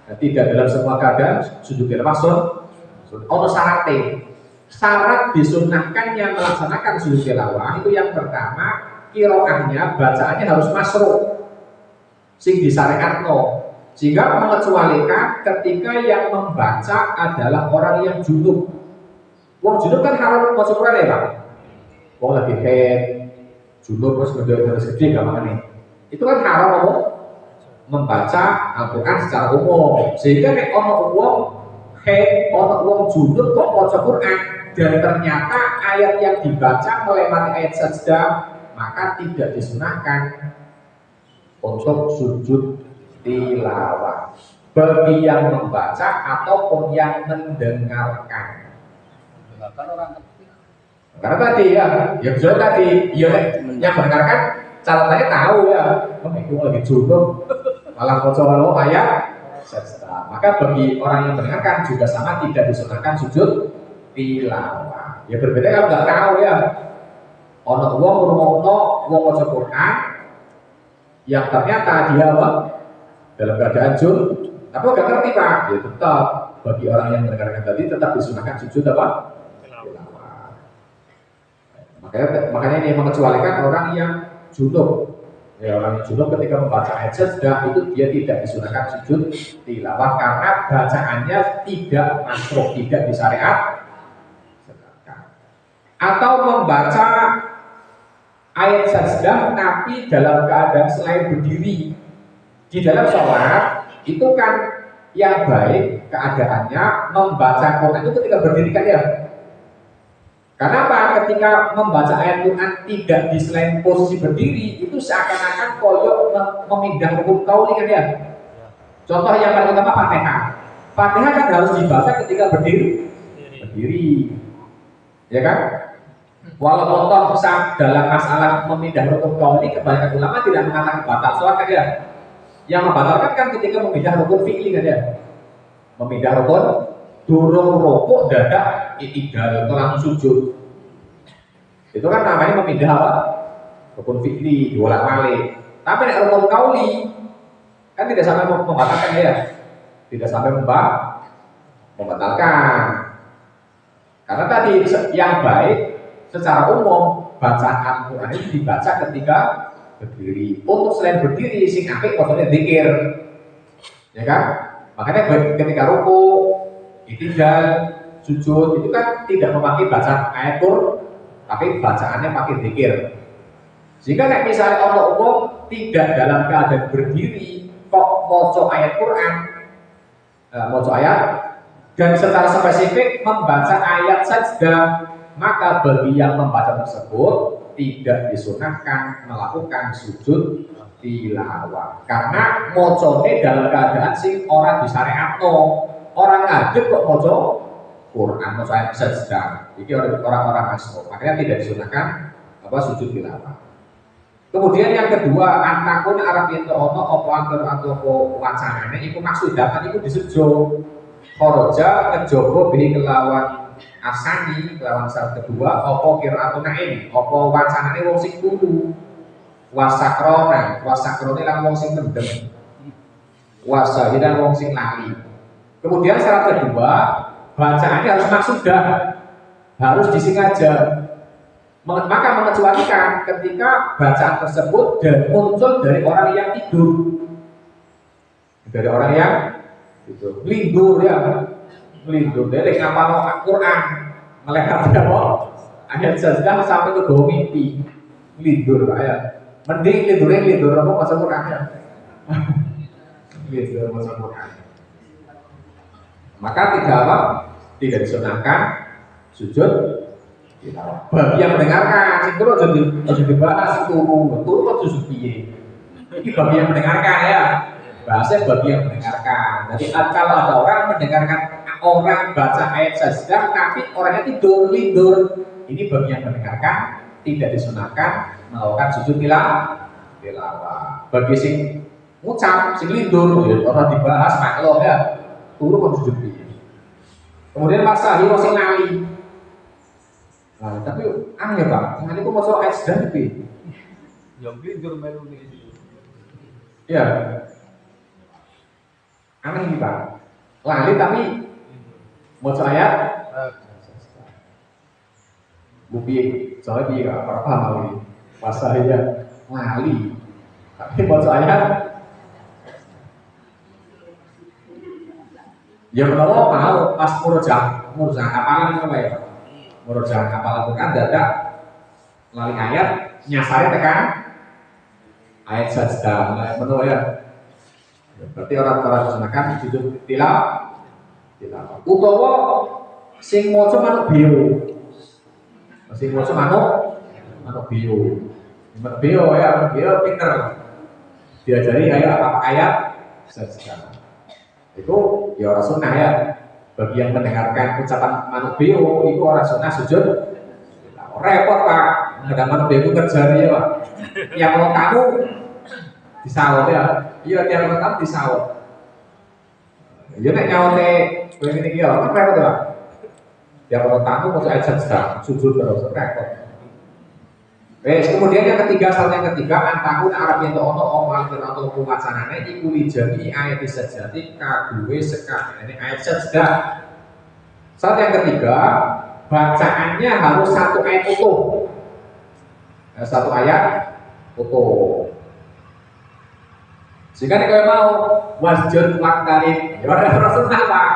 Nah, tidak dalam semua keadaan sujud tilawah ono syaratnya. Syarat disunahkan yang melaksanakan sujud tilawah itu yang pertama qiraahnya bacaannya harus masruh sing disyariatno, sehingga mengecualikan ketika yang membaca adalah orang yang junub. Wong junub kan haram maca Quran ya Pak. Wong lagi head junub terus terus gede gampang nih. Itu kan haram apa? Membaca Al-Quran secara umum. Sehingga nek ono wong ono wong junub kok maca Quran dan ternyata ayat yang dibaca melewati ayat sajdah, maka tidak disunahkan untuk sujud tilawah bagi yang membaca ataupun yang mendengarkan. Kan orang ngerti. Karena tadi ya misalnya tadi ya yang mendengarkan catatannya tahu ya, itu lagi junub malah kocok ayat sajdah. Maka bagi orang yang mendengarkan juga sama tidak disunahkan sujud tilawah. Ya berbeda kalau nggak tahu ya. Ono wong ngurungokno wong maca Quran yang ternyata dia dalam keadaan junub, tapi nggak ngerti Pak. Ya tetap bagi orang yang mendengarkan tadi tetap disunahkan sujud apa? Makanya ini mengecualikan orang yang junub. Ya, orang yang junub ketika membaca ayat sajdah itu dia tidak disunahkan sujud tilawah karena bacaannya tidak masuk, tidak disyariat. Atau membaca ayat sajdah tapi dalam keadaan selain berdiri. Di dalam sholat itu kan yang baik keadaannya membaca Quran itu ketika berdiri kan ya. Kenapa? Ketika membaca ayat Quran tidak di selain posisi berdiri itu seakan-akan koyok memindah rukun kauli kan ya. Contoh yang paling utama Fatihah. Fatihah kan harus dibaca ketika berdiri, ya kan? Walaupun toh dalam masalah memindah rukun kauli kebanyakan ulama tidak mengatakan batal sholat kan ya. Yang membatalkan kan ketika memindah rukun fi'li kan ya. Memindah rukun durung rokok dadak itidal itu langsung sujud. Itu kan namanya memindah apa? Rukun fi'li dibolak-balik. Tapi nek rukun kauli kan tidak sampai membatalkan ya. Tidak sampai membatalkan. Karena tadi yang baik secara umum bacaan Al-Quran ini dibaca ketika berdiri. Untuk selain berdiri sing apik maksudnya zikir. Ya kan? Makanya ketika ruku itidal, sujud itu kan tidak memakai bacaan ayat Quran, tapi bacaannya pakai zikir. Sehingga nek misalnya Allah tidak dalam keadaan berdiri kok maca ayat Quran, maca ayat dan secara spesifik membaca ayat sajdah, maka bagi yang membaca tersebut tidak disunahkan melakukan sujud tilawah karena mocone dalam keadaan sing ora disyariatno. Orang ngadeg kok maca Quran, maca ayat sajdah. Iki orang-orang masuk. Makanya tidak disunahkan sujud tilawah. Kemudian yang kedua, antakun arab itu ono apa angker atau wacanane iku maksudakan iku disejo. Kharaja kejaba bihi kelawan asani kelawan syarat kedua apa qiraatun naim, apa wacanane wong sing turu. Wasakrona lan wong sing mendem. Wasahidan wong sing lali. Kemudian syarat kedua, bacaannya harus maksudah, harus disengaja. Maka mengecualikan ketika bacaan tersebut dan muncul dari orang yang tidur, dari orang yang lindur ya, lindur. Dari ngapal Al-Quran, melewati ayat sajdah sampai ke bawah mimpi, lindur Pak ya. Mending lindur apa maca Quran ya. Lindur maca Quran. Maka tidak apa? Tidak disunahkan sujud tilawah. Bagi yang mendengarkan, sing turu aja dibahas turu kok sujud piye. Ini bagi yang mendengarkan ya. Bahasa bagi yang mendengarkan. Jadi kalau ada orang mendengarkan orang baca ayat sajdah tapi orangnya tidur lindur, ini bagi yang mendengarkan tidak disunahkan melakukan sujud tilawah. Bagi sing ngucap, sing lindur, ya, orang dibahas maklum ya, turu kok sujud piye. Kemudian masahi sing ngali. Nah, tapi aneh Pak, ngali kok masuk ayat sajdah piye? Yang lindur melu iki. Ya. Aneh nih Pak. Lali tapi mau ayat bupi soalnya dia nggak paham lagi masalahnya lali tapi mau ayat ya kalau mau pas murjang apalan apa ya murjang apalan itu kan dadak lali ayat nyasarnya tekan ayat sajdah menurut ya berarti orang-orang disunahkan sujud tilawah. Utawa sing maca manuk bio. Sing maca manuk bio. Manuk bio ya, bio pinter. Diajari ayat sajdah. Itu ya orang sunnah ya. Bagi yang mendengarkan ucapan manuk bio, itu orang sunnah sujud. Repot Pak, ada manuk bio kerja ya Pak. Yang mau tamu disaut ya. Iya tiap malam disaut. Ya nek nyaute kowe ngene iki ya kan repot ya. Tiap malam tamu mesti ayat sajdah, sujud terus repot. Kemudian yang ketiga, syarat yang ketiga antahun Arab yang ono omal atau wacanane iku lijami ayat sajdah kaduwe sekabehane ayat sajdah. Syarat yang ketiga, bacaannya harus satu ayat utuh. Satu ayat utuh. Jika nih kalau mau wasjud waktarin, ya ada sunnah Pak.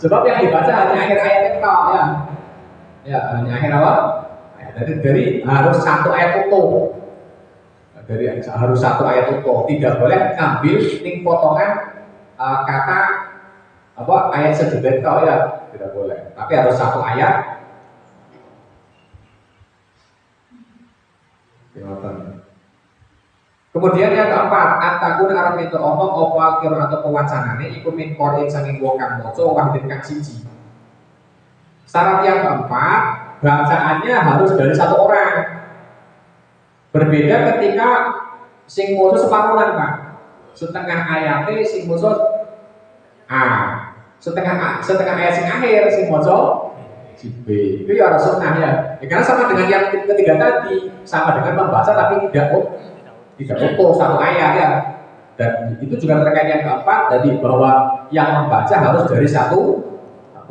Sebab yang dibaca hanya akhir ayat itu ya. Ya hanya akhir apa? Dari harus satu ayat utuh. Dari harus satu ayat utuh. Tidak boleh ngambil ning potongan kata apa ayat sejedet kau ya. Tidak boleh. Tapi harus satu ayat. Kemudian yang keempat, antakun arep itu omong opal kira atau pewacanane iku min qorin saking wong kang maca wahdin kang siji. Syarat yang keempat, bacaannya harus dari satu orang. Berbeda ketika sing maca separuhan Pak. Setengah ayatnya sing maca setengah ayat sing akhir sing maca B. Itu ya harus sunnah ya. Karena sama dengan yang ketiga tadi, sama dengan membaca tapi tidak utuh satu ayat ya. Dan itu juga terkait yang keempat, jadi bahwa yang membaca harus dari satu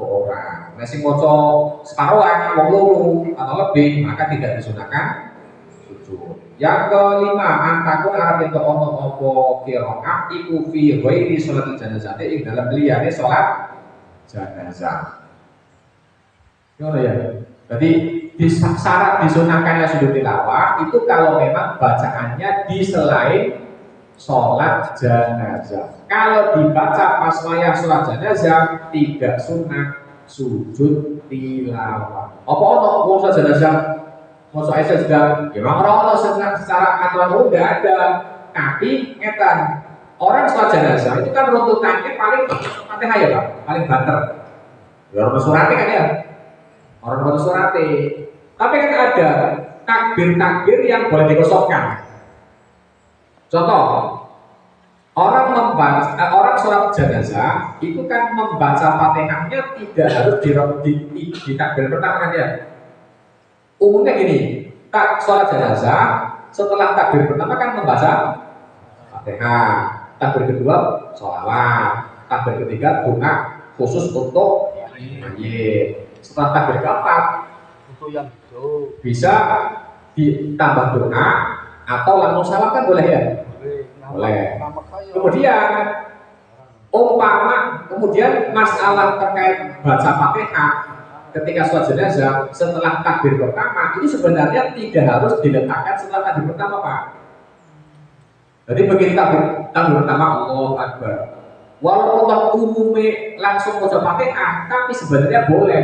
orang. Nah, sing maca separuhan, wong loro atau lebih, maka tidak disunahkan sujud. Yang kelima, antakun arep ento ono apa qiraat iku fi ghairi sholatil janazah ing dalam liyane salat janazah. Ngono ya. Jadi syarat disunahkannya sujud tilawah itu kalau memang bacaannya di selain sholat jenazah. Kalau dibaca pas wayah sholat jenazah tidak sunnah sujud tilawah. Apa ono wong sholat jenazah mau ayat sajdah? Ya memang ono secara aturan udah ada. Tapi ngetan orang sholat jenazah itu kan runtutannya paling Fatihah ya Pak, paling banter. Ya orang surate kan ya. Orang baca surate. Tapi kan ada takbir-takbir yang boleh dikosongkan. Contoh, orang sholat jenazah itu kan membaca Fatihahnya tidak harus di takbir pertama kan ya. Umumnya gini, sholat jenazah setelah takbir pertama kan membaca Fatihah, takbir kedua sholawat, takbir ketiga doa khusus untuk mayit. Setelah takbir keempat Untuk yang itu bisa ditambah doa atau langsung salam kan boleh ya? Boleh. Kemudian kemudian masalah terkait baca Fatihah ketika sholat jenazah setelah takbir pertama itu sebenarnya tidak harus diletakkan setelah takbir pertama, Pak. Jadi begitu takbir pertama Allah Akbar. Walaupun toh umumnya langsung mau Fatihah, tapi sebenarnya boleh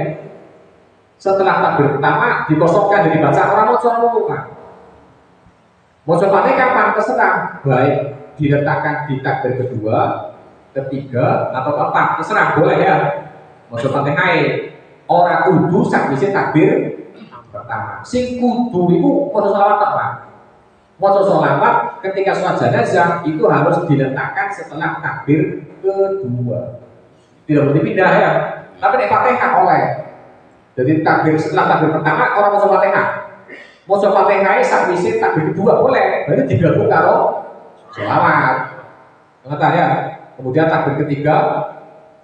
setelah takbir pertama dikosongkan dari baca orang mau coba. Mau Fatihah kapan terserah, baik diletakkan di takbir kedua, ketiga atau keempat terserah boleh ya. Mau Fatihah orang kudu sakwise takbir pertama. Sing kudu itu mau sholawat Pak. Mau sholawat ketika sholat jenazah itu harus diletakkan setelah takbir kedua. Tidak boleh pindah ya. Tapi nek Fatihah oleh. Jadi takbir setelah takbir pertama orang mau Fatihah. Mau Fatihah sakwise takbir kedua boleh. Berarti digabung karo sholawat. Ngerti ya? Kemudian takbir ketiga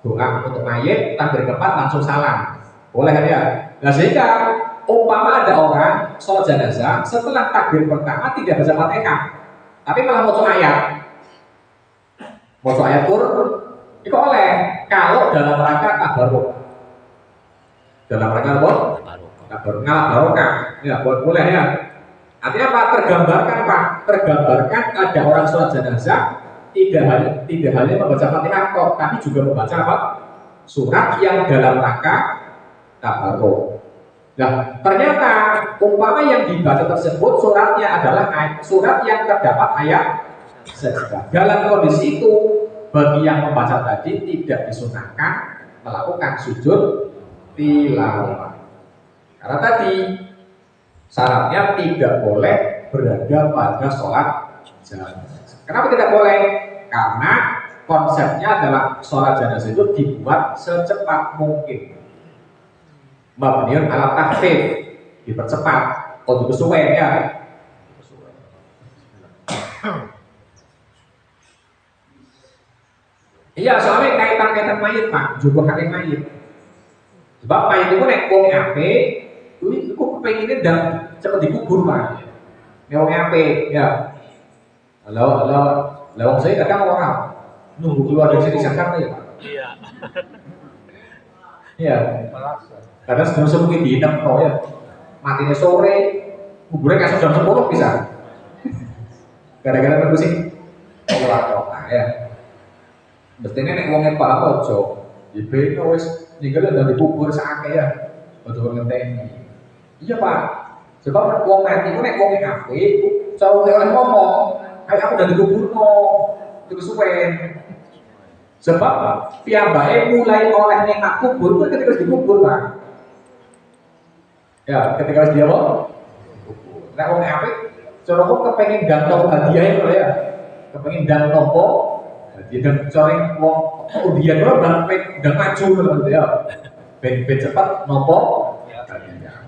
doa untuk mayit, takbir keempat langsung salam. Boleh kan ya? Nah sehingga umpama ada orang sholat jenazah setelah takbir pertama tidak baca Fatihah, tapi malah mau ayat. Mau ayat itu oleh kalau dalam rangka tabaruk. Dalam rangka apa? Tabaruk. Barokah. Ya, boleh ya. Artinya apa? Tergambarkan ada orang sholat jenazah tidak hanya membaca Fatihah kok, tapi juga membaca apa? Surat yang dalam rangka tabaruk. Nah, ternyata umpama yang dibaca tersebut suratnya adalah surat yang terdapat ayat sajdah. Dalam kondisi itu, bagi yang membaca tadi tidak disunahkan melakukan sujud tilawah. Karena tadi syaratnya tidak boleh berada pada sholat jenazah. Kenapa tidak boleh? Karena konsepnya adalah sholat jenazah itu dibuat secepat mungkin. Mabniun ala takhfif, dipercepat, untuk kesuwen ya. Iya, soalnya kaitan mayit Pak, juga kaitan mayit. Sebab mayit itu nek wong ape, itu kepenginnya dan cepat dikubur Pak. Nek wong ape, ya. Halo, wong saya kadang orang nunggu keluar dari sini Jakarta ya Pak. Iya. Iya. Kadang sedang mungkin diinap kok ya. Matinya sore, kuburnya nggak jam 10 bisa. Gara-gara nunggu sih. Nah, ya. Mestinya nek wong Pak ojo. Ibene wis ninggal dan dikubur sakake ya. Ojo ngenteni. Iya Pak. Sebab wong mati ku nek wong apik, cowok oleh ngomong, "Ayo aku udah dikuburno." Terus suwen. Sebab piyambake mulai oleh ning kubur itu ketika dikubur, Pak. Ya, ketika dia mau nek wong apik, cara kok kepengin gantong hadiah itu ya. Kepengin dan nopo hadiah dan coreng wong dia ora bangpet dan maju gitu ya. Ben cepat nopo hadiah.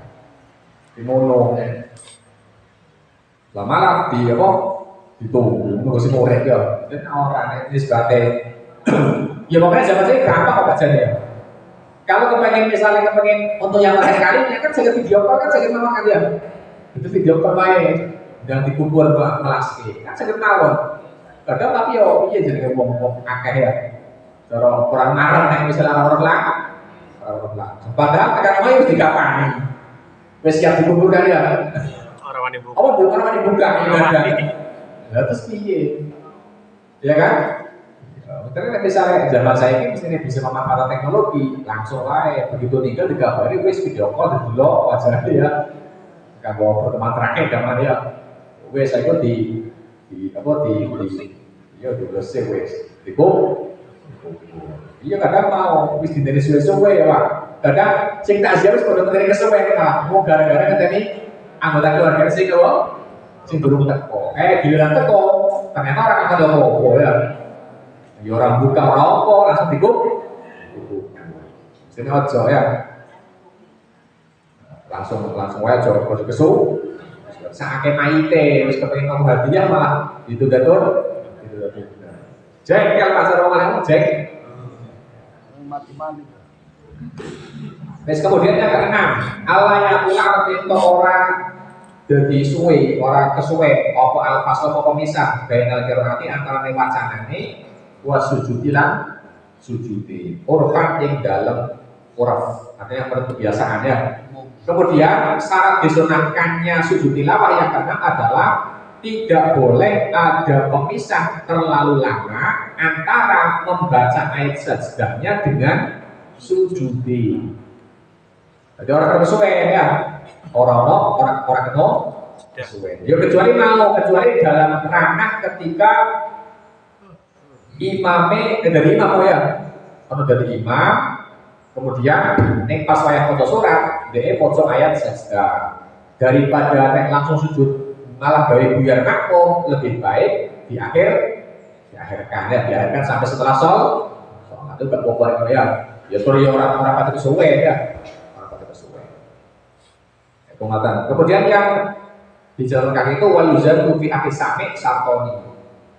Di mono. Lah malah di apa? Ditunggu nunggu si morek ya. Dan orang ini sebagai ya makanya zaman saya gampang kok bacanya. Kalau misalnya kepengen untuk yang terakhir kali, ya kan saya video call kan saya kenal kan ya. Itu video call lain dan dikubur melasti, kan saya kenal. Kadang tapi yo iya jadi ngomong akeh ya. Cara orang marah nek misalnya orang lama. Padahal tekan wae wis dikapani. Wis siap dikubur kan ya. Orang wani buka. Oh, bukan wani buka ya. Lah terus piye? Ya kan? Karena misalnya zaman saya ini misalnya bisa memanfaatkan teknologi langsung aja begitu tinggal digabari wes video call dan dulu wajah ya kalau pertemuan terakhir zaman ya wes saya di bersih wes di iya kadang mau wes di suwe ya Pak kadang sing tak siap wes pada menteri kesuwe lah mau gara-gara katanya anggota keluarga sih kalau sing belum teko giliran teko ternyata orang akan apa ya. Ya orang buka rokok langsung dikubur. Sini ojo ya. Langsung aja ojo kesu. Sakake mayite wis kepengin ngomong hadiah malah ditunda-tunda. Jengkel pasar orang jeng. Mati-mati. Terus kemudian yang keenam, Allah yang ulang itu orang jadi suwe, orang kesuwe, apa al-fasl apa pemisah, bainal qiraati antara wacanane wa sujudilan sujudi urfan yang dalam uraf, artinya menurut kebiasaan ya. Kemudian syarat disunahkannya sujud tilawah yang keenam adalah tidak boleh ada pemisah terlalu lama antara membaca ayat sajdahnya dengan sujudi. Jadi orang kesuwen ya, orang keno kesuwen. Ya kecuali dalam ranah ketika dari imam ya, kalau dari imam, kemudian nek pas wayah maca surat, dia maca ayat sajdah. Daripada nek langsung sujud malah dari buyar makmum, lebih baik diakhirkan sampai setelah sholat itu gak boleh ya. Ya sorry orang pada kesuwen ya, orang pada kesuwen. Kemudian yang dijalankan itu wayuzan fi akhir sami sartoni.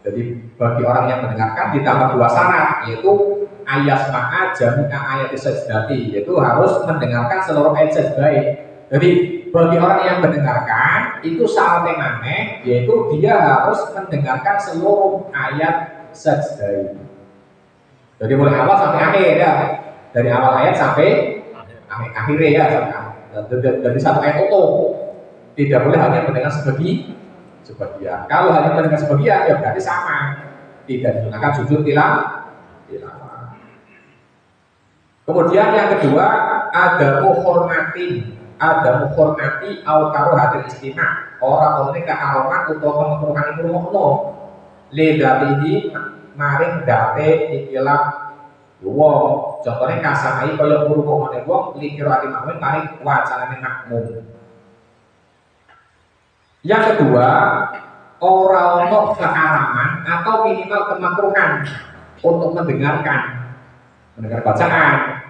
Jadi bagi orang yang mendengarkan ditambah dua syarat, yaitu ayat ma'a jami'a ayat sajdati, yaitu harus mendengarkan seluruh ayat sajdah. Jadi bagi orang yang mendengarkan itu syaratnya maneh, yaitu dia harus mendengarkan seluruh ayat sajdah. Jadi mulai awal sampai akhir ya, dari awal ayat sampai akhirnya ya, dari satu ayat utuh. Tidak boleh hanya mendengar sebagian. Kalau hanya mendengar sebagian ya berarti sama, tidak digunakan sujud tilawah. Kemudian yang kedua ada muhormati au karohatil istimah, orang ini kekaroman utawa kemekruhan iku ngono ledatihi maring date ikilah wong. Contohnya kasamai kaya ngurung wong likira ati makmum maring wacanane makmum. Yang kedua, orang ono keharaman atau minimal kemakruhan untuk mendengar bacaan.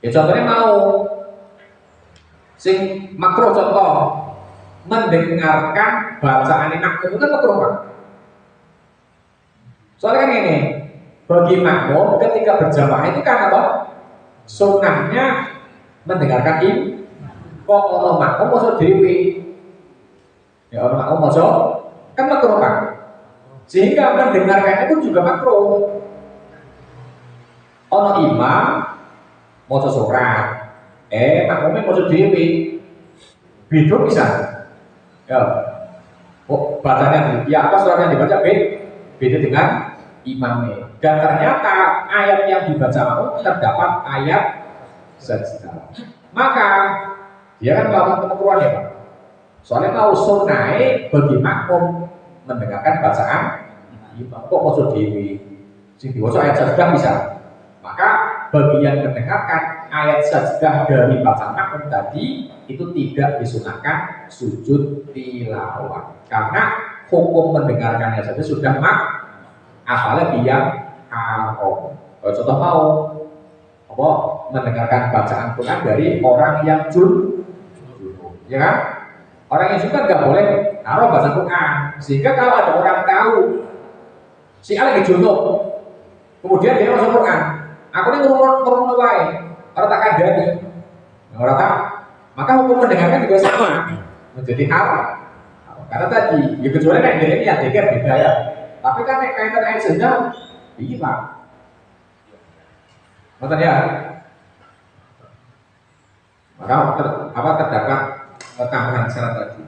Ya contohnya mau sing makruh, contoh mendengarkan bacaan makmum itu kan makruh kan? Soalnya kan ini bagi makmum ketika berjamaah itu kan apa? Sunnahnya mendengarkan kok ono makmum maksud dewi. Ya orang maca kan makruh kan, sehingga mendengarkannya pun juga makruh. Ono imam maca surat, makmumnya maca dhewe, beda bisa. Ya, bacanya ya apa suratnya dibaca beda dengan imamnya. Dan ternyata ayat yang dibaca makmum terdapat ayat sajdah. Maka dia kan melakukan kemekruhan ya Pak. Soalnya kalau sunai bagi makmum mendengarkan bacaan imam kok maksud dewi, sing diwaca ayat sajdah bisa. Maka bagi yang mendengarkan ayat sajdah dari bacaan makmum tadi itu tidak disunahkan sujud tilawah, karena hukum mendengarkannya saja sudah apalagi yang haram. Contoh mau apa mendengarkan bacaan Quran dari orang yang junub, ya kan? Orang yang suka nggak boleh naruh baca Quran, sehingga kalau ada orang tahu si A lagi junub, kemudian dia masuk Quran, aku ini ngurung wae, orang tak kandani, orang tak, maka hukum mendengarkan juga sama, menjadi haram. Karena tadi, ya kecuali kayak ini ya tiga beda ya, tapi kan kaitan ayat sajdah, iya, maksudnya, maka terdapat tambahan syarat tadi.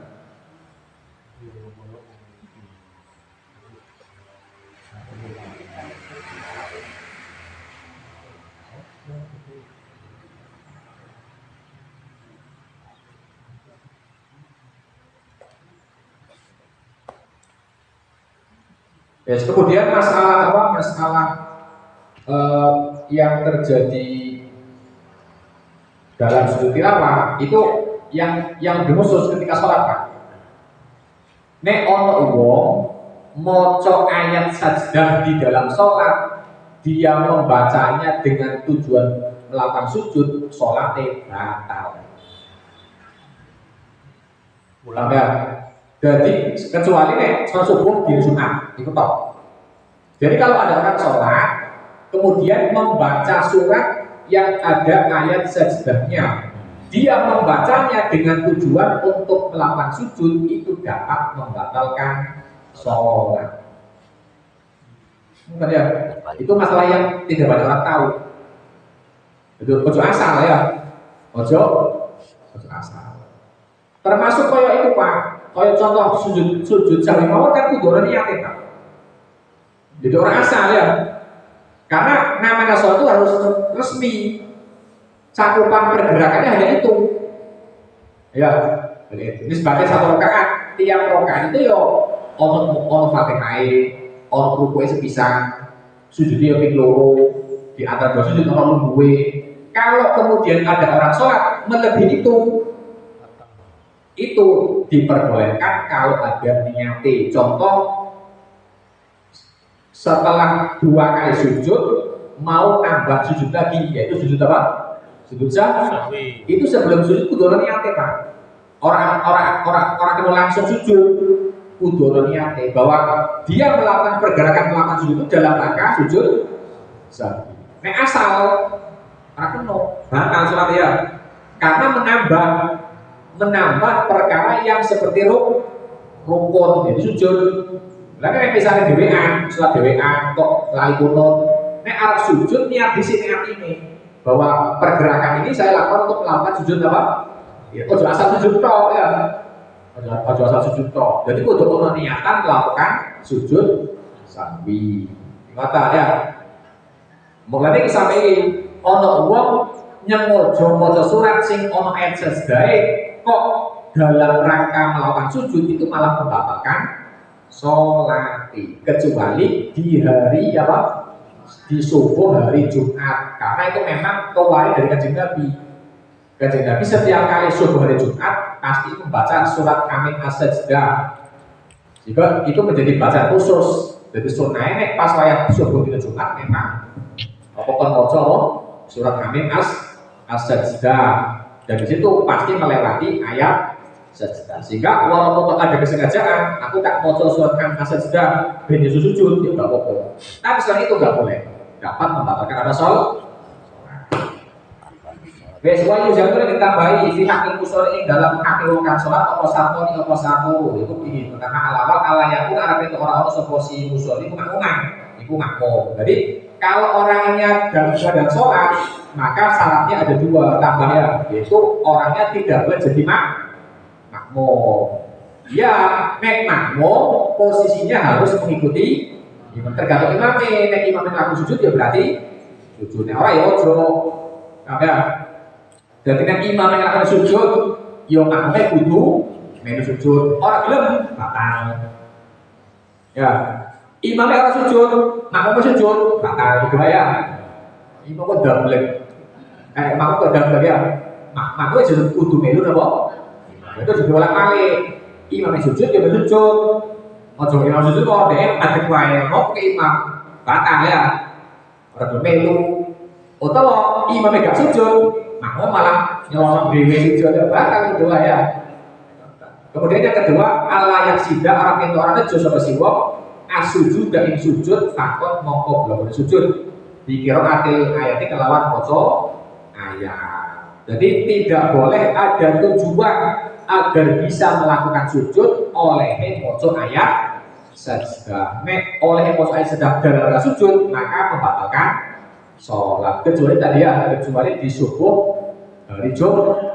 Yes, kemudian masalah yang terjadi dalam sujud tilawah itu yang khusus ketika sholat Pak. Nek ono wong maca ayat sajdah di dalam sholat, dia membacanya dengan tujuan melakukan sujud, sholatnya batal. Ulang ya. Jadi kecuali nek sholat subuh di sunat itu toh. Jadi kalau ada orang sholat kemudian membaca surat yang ada ayat sajdahnya, dia membacanya dengan tujuan untuk melakukan sujud, itu dapat membatalkan sholat. Ya, itu masalah yang tidak banyak orang tahu. Itu ojo asal ya. Ojo asal. Termasuk kaya itu Pak. Kaya contoh sujud sahwi mawon kan kudu niate Pak. Jadi orang asal ya. Karena namanya sholat itu harus resmi. Cakupan pergerakannya hanya itu. Ya, ini sebagai satu rakaat. Tiap rakaat itu yo ono Fatihah, ono rukuke sepisan, sujudnya ping loro, di antara dua sujud ono lungguhe. Kalau kemudian ada orang sholat melebihi itu diperbolehkan kalau ada niate. Contoh setelah 2 kali sujud mau nambah sujud lagi, yaitu sujud apa? Sujud sahwi. Itu sebelum sujud kudu niate Pak. Orang kena langsung sujud kudu niate bahwa dia melakukan melakukan sujud itu dalam rangka sujud sahwi. Nek asal ora kena batal salat ya. Karena menambah perkara yang seperti rukun, jadi sujud. Lah nek misalnya dhewean, salat dhewean kok lali kunut, nek arep sujud niat di sini atine bahwa pergerakan ini saya lakukan untuk melakukan sujud apa? Ya, ojo asal sujud tok ya. Ojo asal sujud tok. Jadi kudu ono niatan melakukan sujud sahwi. Ngata ya. Mulane iki sampe ono wong nyengojo maca surat sing ono ayat sajdahe kok dalam rangka melakukan sujud itu malah membatalkan sholati, kecuali di hari apa? Di subuh hari Jumat, karena itu memang kewajiban dari Kanjeng Nabi. Kanjeng Nabi setiap kali subuh hari Jumat pasti membaca surat Amin As-Sajdah. Jika itu menjadi bacaan khusus. Jadi sunahnya nek pas wayah subuh hari Jumat memang pokoknya maca surat Amin As-Sajdah. Dan di situ pasti melewati ayat sajdah. Sehingga walaupun ada kesengajaan, aku tak mau surat Amin As-Sajdah ben Yesus sujud, ya enggak apa-apa. Tapi selain itu enggak boleh. Dapat membatalkan ada sholat. Besok jangan ditambahi fi hakil musoli dalam hakil wong kang salat apa satu itu begini. Karena alawal ala yakun arep itu orang sapa si musoli iku ngako. Jadi kalau orangnya dalam keadaan sholat, maka syaratnya ada 2 tambah ya, yaitu orangnya tidak boleh jadi makmum. Ya, nek makmum posisinya harus mengikuti imam. Tergantung imamnya. Nek imamnya laku sujud ya berarti sujudnya orang ya ojo. Ya. Jadi nek imamnya lakukan sujud, ya makmumnya kudu melu sujud. Orang gelem batal. Ya. Imamnya orang sujud, makmumnya sujud, batal juga ya. Imam kok double. Makmum kok double ya. Makmumnya jadi kudu melu napa? Itu juga bolak-balik. Imamnya sujud ya sujud. Ojo imam sujud kok dhek adek wae mau ke imam. Batal ya. Ora melu. Utawa imamnya gak sujud, makmum malah nyolong dhewe sujud ya batal kedua ya. Kemudian yang kedua, Allah yang sida orang itu orang itu sapa sing wong asujud dan sujud takut mongko belum sujud dikira ayatnya kelawan maca ayat. Jadi tidak boleh ada tujuan agar bisa melakukan sujud oleh maca ayat sajdah. Nek oleh maca ayat sajdah dalam sujud maka membatalkan sholat. Kecuali tadi ya, kecuali di subuh hari Jumat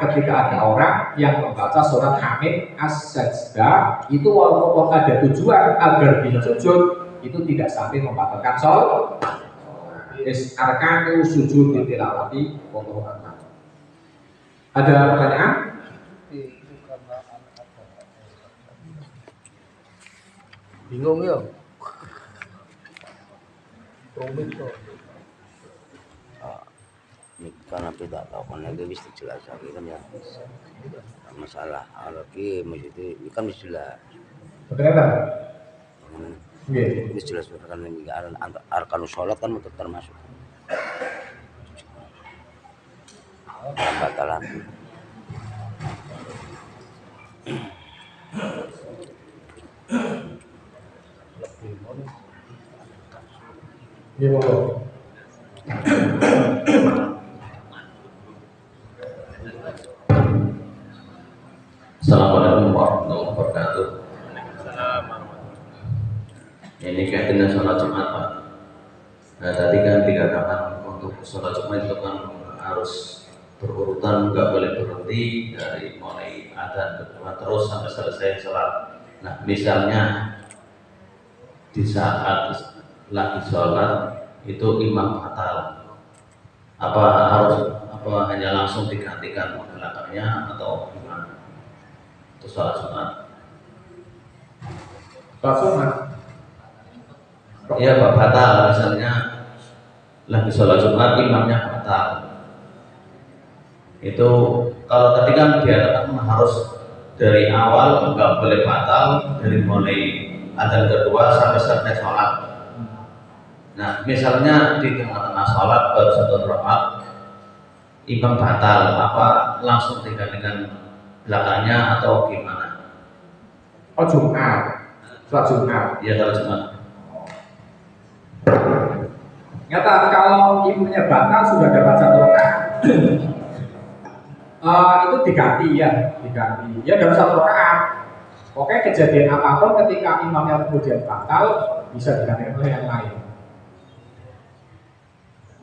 ketika ada orang yang membaca surat Hamid As-Sajdah itu walaupun ada tujuan agar bisa sujud itu tidak sampai membatalkan sholat. Arkanu sujud tilawati wallahu a'lam. Ada pertanyaan? Bingung ya? Rumit kok. Ini karena tidak tahu kan lagi bisa jelas lagi kan ya masalah lagi maksudnya ini kan sudah Betul ini jelas kan ini arkan sholat kan untuk termasuk batalan. Iya monggo. Assalamualaikum warahmatullahi wabarakatuh. Waalaikumsalam warahmatullahi Ini kaitannya sholat Jumat Pak. Nah tadi kan dikatakan untuk sholat Jumat itu kan harus berurutan, nggak boleh berhenti dari mulai adzan kedua terus sampai selesai sholat. Nah, misalnya di saat lagi sholat itu imam batal, apa hanya langsung digantikan belakangnya atau gimana? Itu sholat Jumat. Sholat sunat. Iya, batal misalnya lagi sholat Jumat imamnya batal. Itu kalau tadi kan diadakan harus dari awal nggak boleh batal dari mulai adzan kedua sampai selesai sholat. Nah, misalnya di tengah-tengah sholat baru satu rakaat imam batal, apa langsung digantikan belakangnya atau gimana? Oh Jumat, sholat Jumat. Ya kalau Jumat. Nyata kalau imamnya batal sudah dapat satu rakaat, itu diganti ya dalam satu rakaat. Oke, kejadian apapun ketika imamnya kemudian batal bisa digantikan oleh yang lain,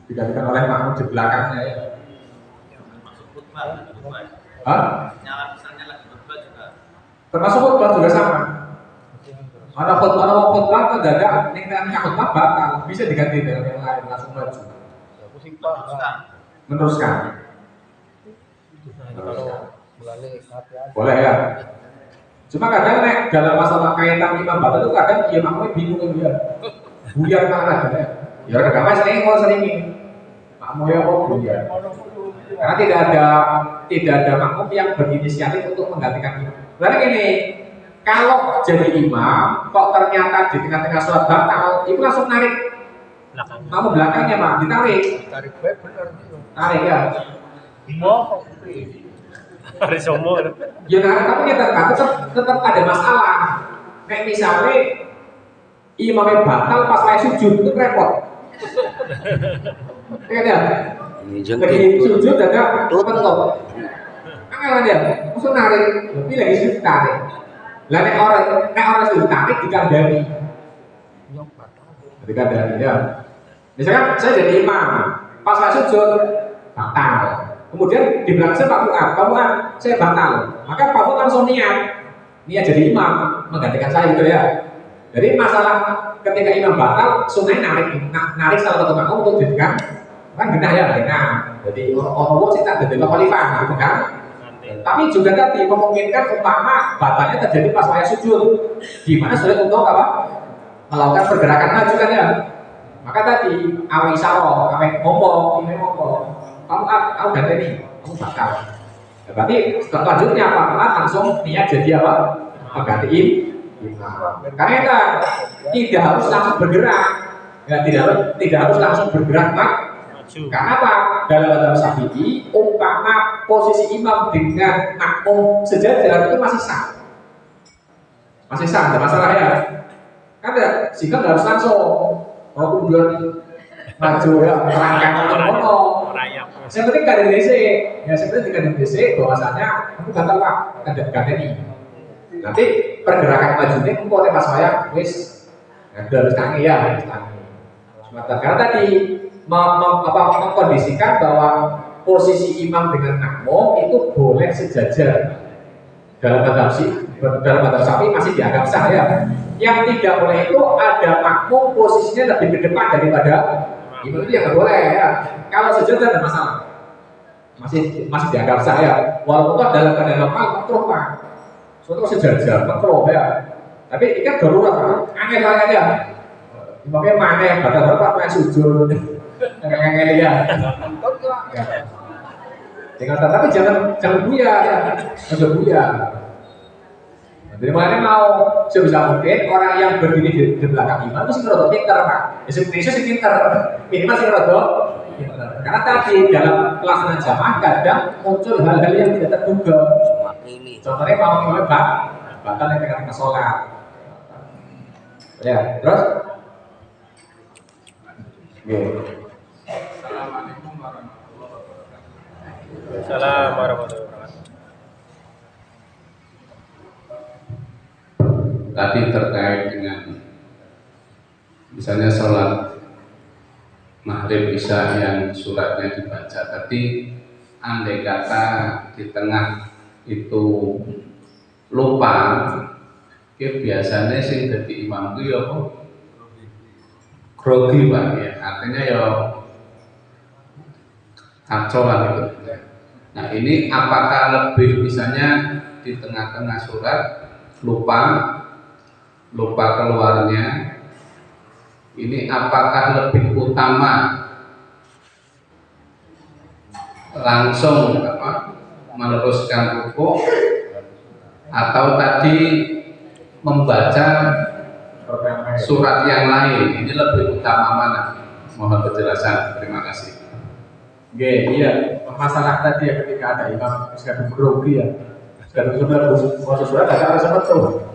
digantikan oleh makmum di belakangnya ya. Masuk khutbah. Misalnya lagi khutbah juga. Termasuk khutbah juga sama. Ada khutbah mendadak, nih khutbah batal, bisa diganti dengan yang lain langsung maju. Meneruskan. Boleh ya. Cuma kadang dalam masalah kaitan imam batal itu kadang ya makmumnya bingung dia. Buyar mana ya? Ya kadang sering makmumnya buyar. Karena tidak ada makmum yang berinisiatif untuk menggantikan imam. Berarti gini, kalau jadi imam kok ternyata di tengah-tengah sholat batal, itu langsung narik kamu belakangnya Pak, ditarik bener. tarik ya. Hari somo. Ya tapi tetap ada masalah. Kayak misalnya imamnya batal pas lagi sujud itu repot. Ya Ini lagi jengking. sujud ada pentok. Angel dia, musuh narik, tapi lagi sujud tarik. Lah nek orang sujud tarik dikandani. Dikandani ya. Misalkan saya jadi imam, pas lagi sujud batal. Kemudian di belakang saya Pak Fuad, saya batal. Maka Pak Fuad langsung niat jadi imam menggantikan saya gitu ya. Jadi masalah ketika imam batal, sunnahnya narik salah satu makmum untuk jadikan kan genah ya, genah. Jadi orang sih tak jadi khalifah gitu kan. Tapi juga tadi memungkinkan umpama batalnya terjadi pas saya sujud, di mana sulit untuk melakukan pergerakan maju kan ya. Maka tadi awe isyarah, awe ngomong, kamu ganti nih, kamu batal. Ya, berarti selanjutnya Pak Fuad langsung niat jadi menggantiin imam. Karena kan tidak harus langsung bergerak, ya tidak harus langsung bergerak Karena apa? Dalam mazhab Syafi'i, umpama posisi imam dengan makmum sejajar itu masih sah, tidak masalah ya. Kan ya, sehingga nggak harus langsung. Kalau kemudian maju ya, terangkan ngomong. Yang penting gak ada DC, ya sebenarnya tidak ada DC bahwasanya kamu gatal Pak, gak ada nih. Nanti pergerakan majunya engkau oleh pas saya, wis, harus tangi ya, harus tangi. Karena tadi mengkondisikan bahwa posisi imam dengan makmum itu boleh sejajar. Dalam mazhab Syafi'i masih dianggap sah ya. Yang tidak boleh itu ada makmum posisinya lebih ke depan daripada imam, itu yang nggak boleh ya. Kalau sejajar ada masalah, masih dianggap sah ya. Walaupun dalam keadaan normal makruh Pak, suatu sejajar makruh ya. Tapi ini kan darurat, aneh ya. Imamnya mana yang batal yang sujud, ngangel ya. Tapi jangan buyar ya, jangan buyar. Jadi makanya mau sebisa mungkin orang yang berdiri di belakang imam itu sih rada pinter Pak. Ya sebenarnya sih pinter, minimal sih rada pinter. Karena tadi dalam pelaksanaan jamaah kadang muncul hal-hal yang tidak terduga. Contohnya mau imamnya batal yang tengah-tengah sholat. Ya, terus? Assalamualaikum warahmatullahi wabarakatuh. Assalamualaikum warahmatullahi wabarakatuh. Tadi terkait dengan misalnya sholat maghrib isya yang suratnya dibaca. Tapi andai kata di tengah itu lupa, biasanya sing dadi imam itu ya apa? Grogi Pak ya, artinya ya kacau lah gitu. Nah ini apakah lebih misalnya di tengah-tengah surat lupa keluarnya, ini apakah lebih utama langsung meneruskan rukuk atau tadi membaca surat yang lain, ini lebih utama mana? Mohon penjelasan, terima kasih. Oke, iya, masalah tadi ya ketika ada imam sudah grogi ya, sudah masuk surat agak harus betul.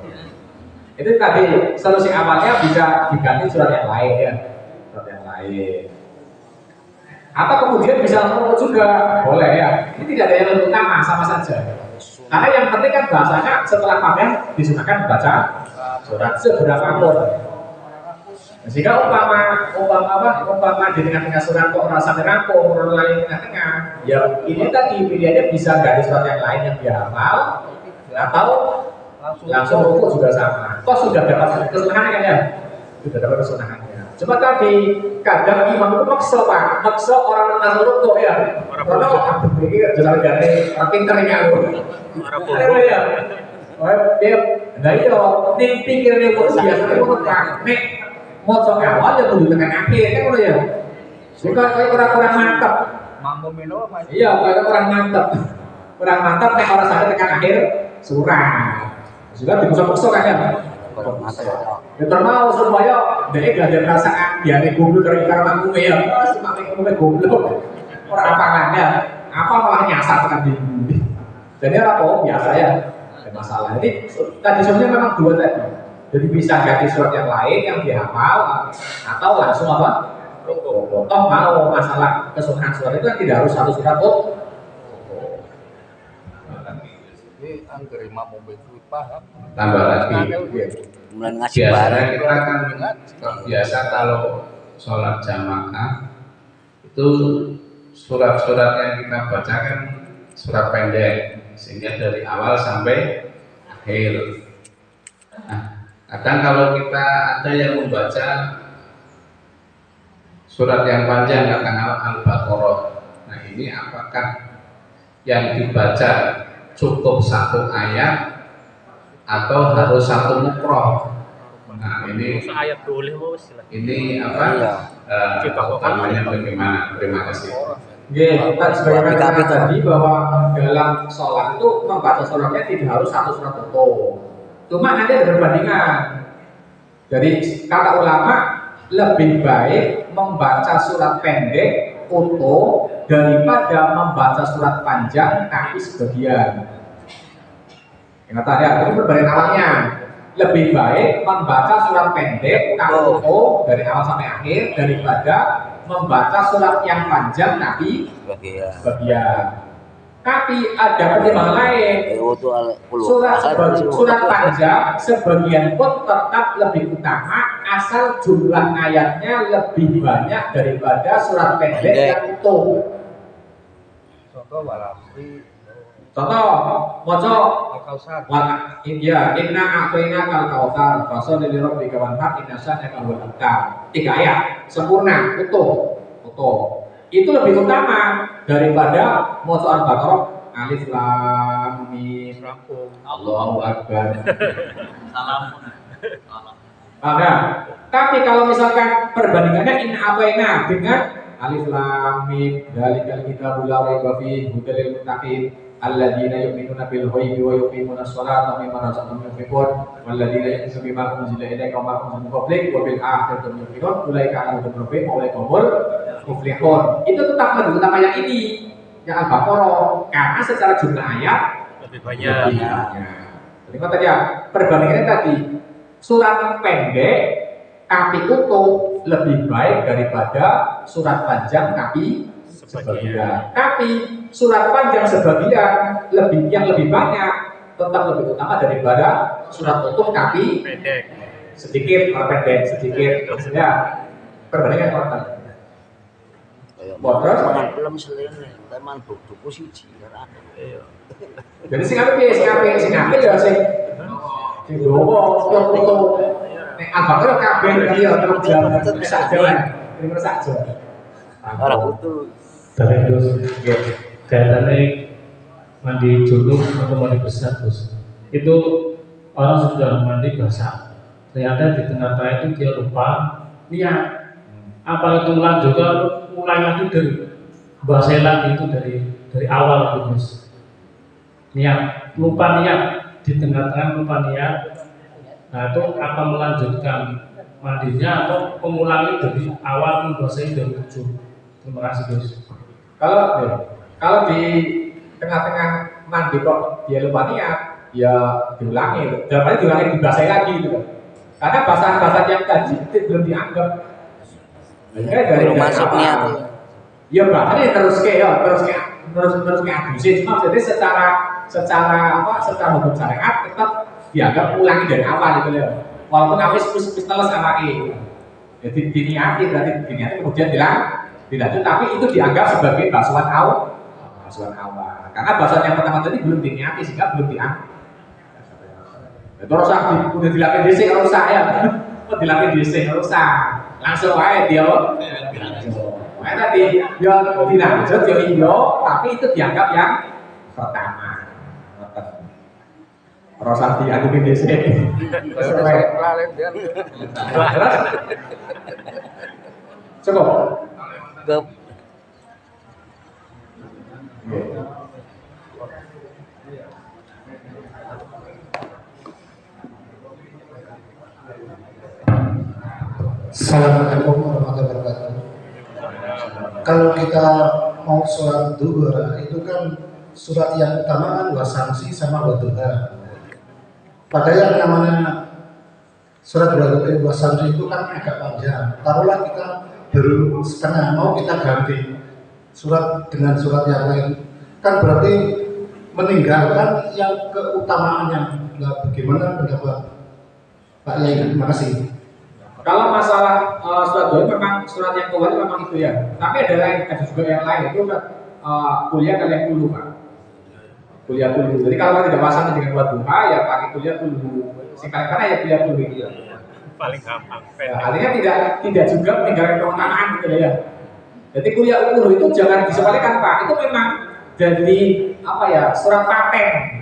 Itu tadi solusi awalnya bisa diganti surat yang lain ya, surat yang lain. Atau kemudian bisa langsung juga boleh ya. Ini tidak ada yang lebih utama, sama saja. Karena yang penting kan bahasanya setelah pamer disunahkan baca surat seberapapun. Jika umpama di tengah-tengah surat kok rasa rampung, orang lain tengah-tengah, ya ini tadi pilihannya bisa ganti surat yang lain yang dia hafal, atau langsung rukuk juga sama. Kok sudah dapat kesunahan kan ya? Sudah dapat kesunahannya. Cuma tadi kadang imam itu maksa orang langsung rukuk ya. Karena ini jalan ganti orang pinter ini aku. Ya. Nah iya, ning pikirnya kok biasanya kok nek moco awal ya kudu tekan akhir kan ngono ya. Suka kayak kurang mantap. Iya, kayak kurang mantap. Kurang mantap nek ora sadar tekan akhir surat. Juga dipaksa kan ya. Ya termau supaya dia gak ada perasaan dia nih goblok dari karena aku ya. Semakin kamu goblok. Orang apalannya, apa malah nyasar tekan di. Jadi apa biasa ya. Ada masalah. Jadi tadi sebenarnya memang dua tadi. Jadi bisa ganti surat yang lain yang dihafal atau langsung apa? Toh mau masalah kesunahan surat itu kan tidak harus satu surat tuh. Ini angker imam mau begitu paham. Tambah lagi. Mulai ngasih Biasanya barang. kita kan biasa kalau sholat jamaah itu surat-surat yang kita baca kan surat pendek sehingga dari awal sampai akhir. Nah, kadang kalau kita ada yang membaca surat yang panjang katakanlah Al-Baqarah. Nah ini apakah yang dibaca cukup satu ayat atau harus satu mukroh? Nah ini ayat boleh mau istilah. ini apa? Utamanya bagaimana? Terima kasih. Oke, kita sebagaimana tadi bahwa dalam sholat itu membaca suratnya tidak harus satu surat utuh. Cuma nanti ada perbandingan. Jadi kata ulama lebih baik membaca surat pendek utuh daripada membaca surat panjang tapi sebagian. Ingat ya, itu perbandingan awalnya. Lebih baik membaca surat pendek tapi utuh dari awal sampai akhir daripada membaca surat yang panjang tapi sebagian. Tapi ada pertimbangan lain. Surat panjang sebagian pun tetap lebih utama asal jumlah ayatnya lebih banyak daripada surat pendek yang utuh. Contoh walafri. Contoh, moco Al-Kausar. India, inna a'toina kal kautsar, fasol li rabbika wanhar, inna syani'aka huwal abtar. 3 ayat sempurna, utuh. Itu lebih utama daripada moco Al-Baqarah alif lam mim Allahu akbar. Salam. Ada. Tapi kalau misalkan perbandingannya inna a'toina dengan alif lam mim dzalikal kitabul la raiba fihi hudal lil muttaqin alladzina yu'minuna bil ghaibi wa yuqimuna sholata wa mimma razaqnahum yunfiqun walladzina yu'minuna bima unzila ilayka wa ma unzila min qablik wa bil akhirati hum yuqinun ulaika ala hudan min rabbihim wa ulaika humul muflihun. Itu tetap lebih utama yang ini, yang Al-Baqarah, karena secara jumlah ayat Lebih banyak. Jadi tadi ya, perbandingannya tadi surat pendek tapi utuh lebih baik daripada surat panjang tapi sebagian. Tapi surat panjang sebagian yang lebih banyak tetap lebih utama daripada surat utuh tapi Pendek. sedikit, pendek sedikit. Maksudnya perbandingan apa? Kayak Terus? mangan film selene, teman buku siji ora. Iya. Jadi sing apik ya sing gowo foto. Nek abang ora kabeh iki ya terus jalan sak jalan. Ini sak jalan. Ora butuh. Terus kaitannya mandi junub atau mandi besar Gus, itu orang sudah mandi basah, ternyata di tengah-tengah itu dia lupa niat, apa itu melanjutkan mulai lagi dari bahasa lagi itu dari awal gitu Gus, niat lupa niat di tengah-tengah lupa niat, nah itu apa melanjutkan mandinya atau mengulangi dari awal membasahi dari ujung. Terima kasih Gus. Kalau di tengah-tengah mandi kok dia lupa niat, ya diulangi. Jawabannya diulangi dibasahi lagi gitu. Karena bahasan yang tadi itu belum dianggap. Belum masuk niat. Ya bahkan terus adusin. Cuma jadi secara hukum syariat tetap dianggap ulangi dari awal gitu ya. Walaupun habis teles awake. Jadi diniati berarti diniati kemudian dilanjut, tapi itu dianggap sebagai basuhan awal. Karena bahasan yang pertama tadi belum diniati sehingga belum dianggap. Itu rusak, udah dilakukan DC kalau rusak ya. Dilakukan DC kalau rusak, langsung aja dia. Makanya tadi ya dilanjut ya iyo, tapi itu dianggap yang pertama. Rusak diadukin DC. Lalen dia. Cukup. Assalamualaikum warahmatullahi wabarakatuh. Kalau kita mau sholat duha itu kan surat yang utama kan wa samsi sama wa duha. Padahal yang namanya surat wa samsi itu kan agak panjang. Taruhlah kita baru setengah, mau kita ganti surat dengan surat yang lain, kan berarti meninggalkan yang keutamaannya. Nah, bagaimana pendapat Pak Yai? Terima kasih. Kalau masalah surat doa memang surat yang keluar memang itu ya. Tapi ada juga yang lain itu kuliah kalian dulu Pak. Kuliah dulu. Jadi kalau tidak pasang dengan buat duha ya pakai kuliah dulu. Singkat karena ya kuliah dulu gitu. Paling gampang. Ya, artinya tidak juga meninggalkan keutamaan gitu ya. Jadi kuliah dulu itu jangan disepelekan Pak. Itu memang jadi surat paten.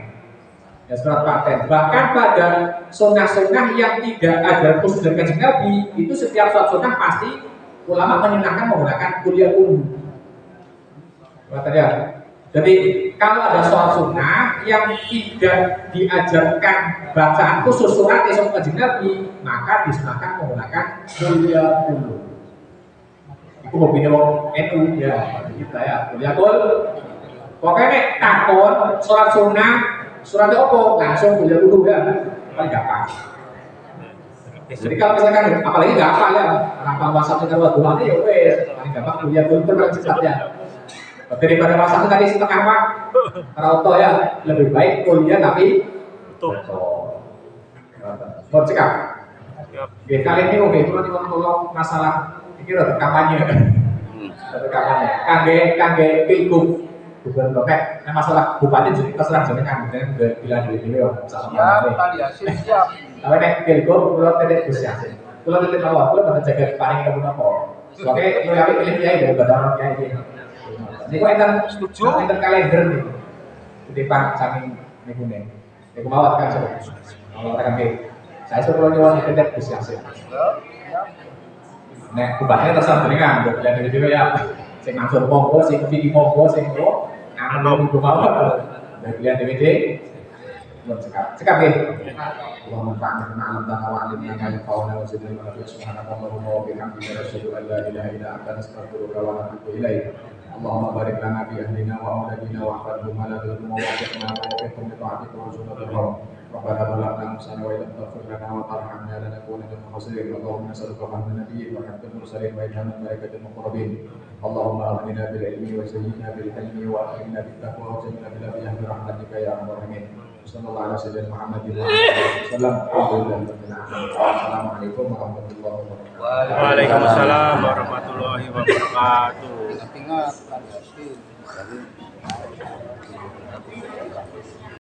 Ya surat paten. Bahkan pada sunnah-sunnah yang tidak ada khusus dari Kanjeng Nabi, itu setiap surat sunnah pasti ulama menyunahkan menggunakan kuliah dulu. Jadi kalau ada surat sunnah yang tidak diajarkan bacaan khusus surat yang Kanjeng Nabi, maka disunahkan menggunakan kuliah dulu. Itu hobinya wong NU ya, kita ya kuliah dulu. Pokoknya takon surat sunnah suratnya apa? Langsung kuliah dulu ya, paling gampang. Jadi kalau misalkan apalagi nggak hafal ya, hafal WhatsApp dengan doanya ya wes, paling gampang kuliah dulu terus sifatnya. Daripada WhatsApp tadi setengah Pak, rauto ya lebih baik kuliah tapi Betul. mau cekap. Oke, kali ini oke, kalau tolong masalah ini udah kampanye, kangge pilgub. Bukan pakai masalah bupati jadi terserah jenengan dengan bilang dulu Siap, tadi Yasin siap. tapi nek pilgub kalau tidak Gus Yasin kalau tidak tahu kalau pada jaga paling kamu apa soalnya lu yang pilih kiai dari badan orang kiai ini kok enten Setuju. enten kalender nih di Pak saking niku nih niku mawat kan kalau rekan saya suruh nyuwun tidak Gus Yasin nek bupatinya terserah jenengan bilang dari dulu ya sing langsung monggo sing video monggo sing lo anu minggu mawon dari pilihan DVD belum cekap ya Allahumma fa'alna ma'alam ta'ala alim yang kaya kawana wa zidil wa nabi subhanakallahumma wa bihamdika nasyhadu an la ilaha illa anta nastaghfiruka wa natubu ilaik Allahumma barik lana bi ahlina wa auladina wa ahfadhum ala dhulma wa waffiqna wa waffiqhum li ta'atika wa sunnatil haram ربنا بلغنا أنفسنا وإن لم تغفر لنا وترحمنا لنكون من الخاسرين اللهم نسألك فهم النبيين وحفظ المرسلين وإلهام الملائكة المقربين اللهم أغننا بالعلم وزينا بالحلم وأكرمنا بالتقوى وجعلنا بالأبيان برحمتك يا أرحم الراحمين Sallallahu alaihi wasallam Muhammadin wa alihi wasallam. Assalamualaikum warahmatullahi wabarakatuh. Waalaikumsalam warahmatullahi wabarakatuh. Ingat-ingat tadi Yasin.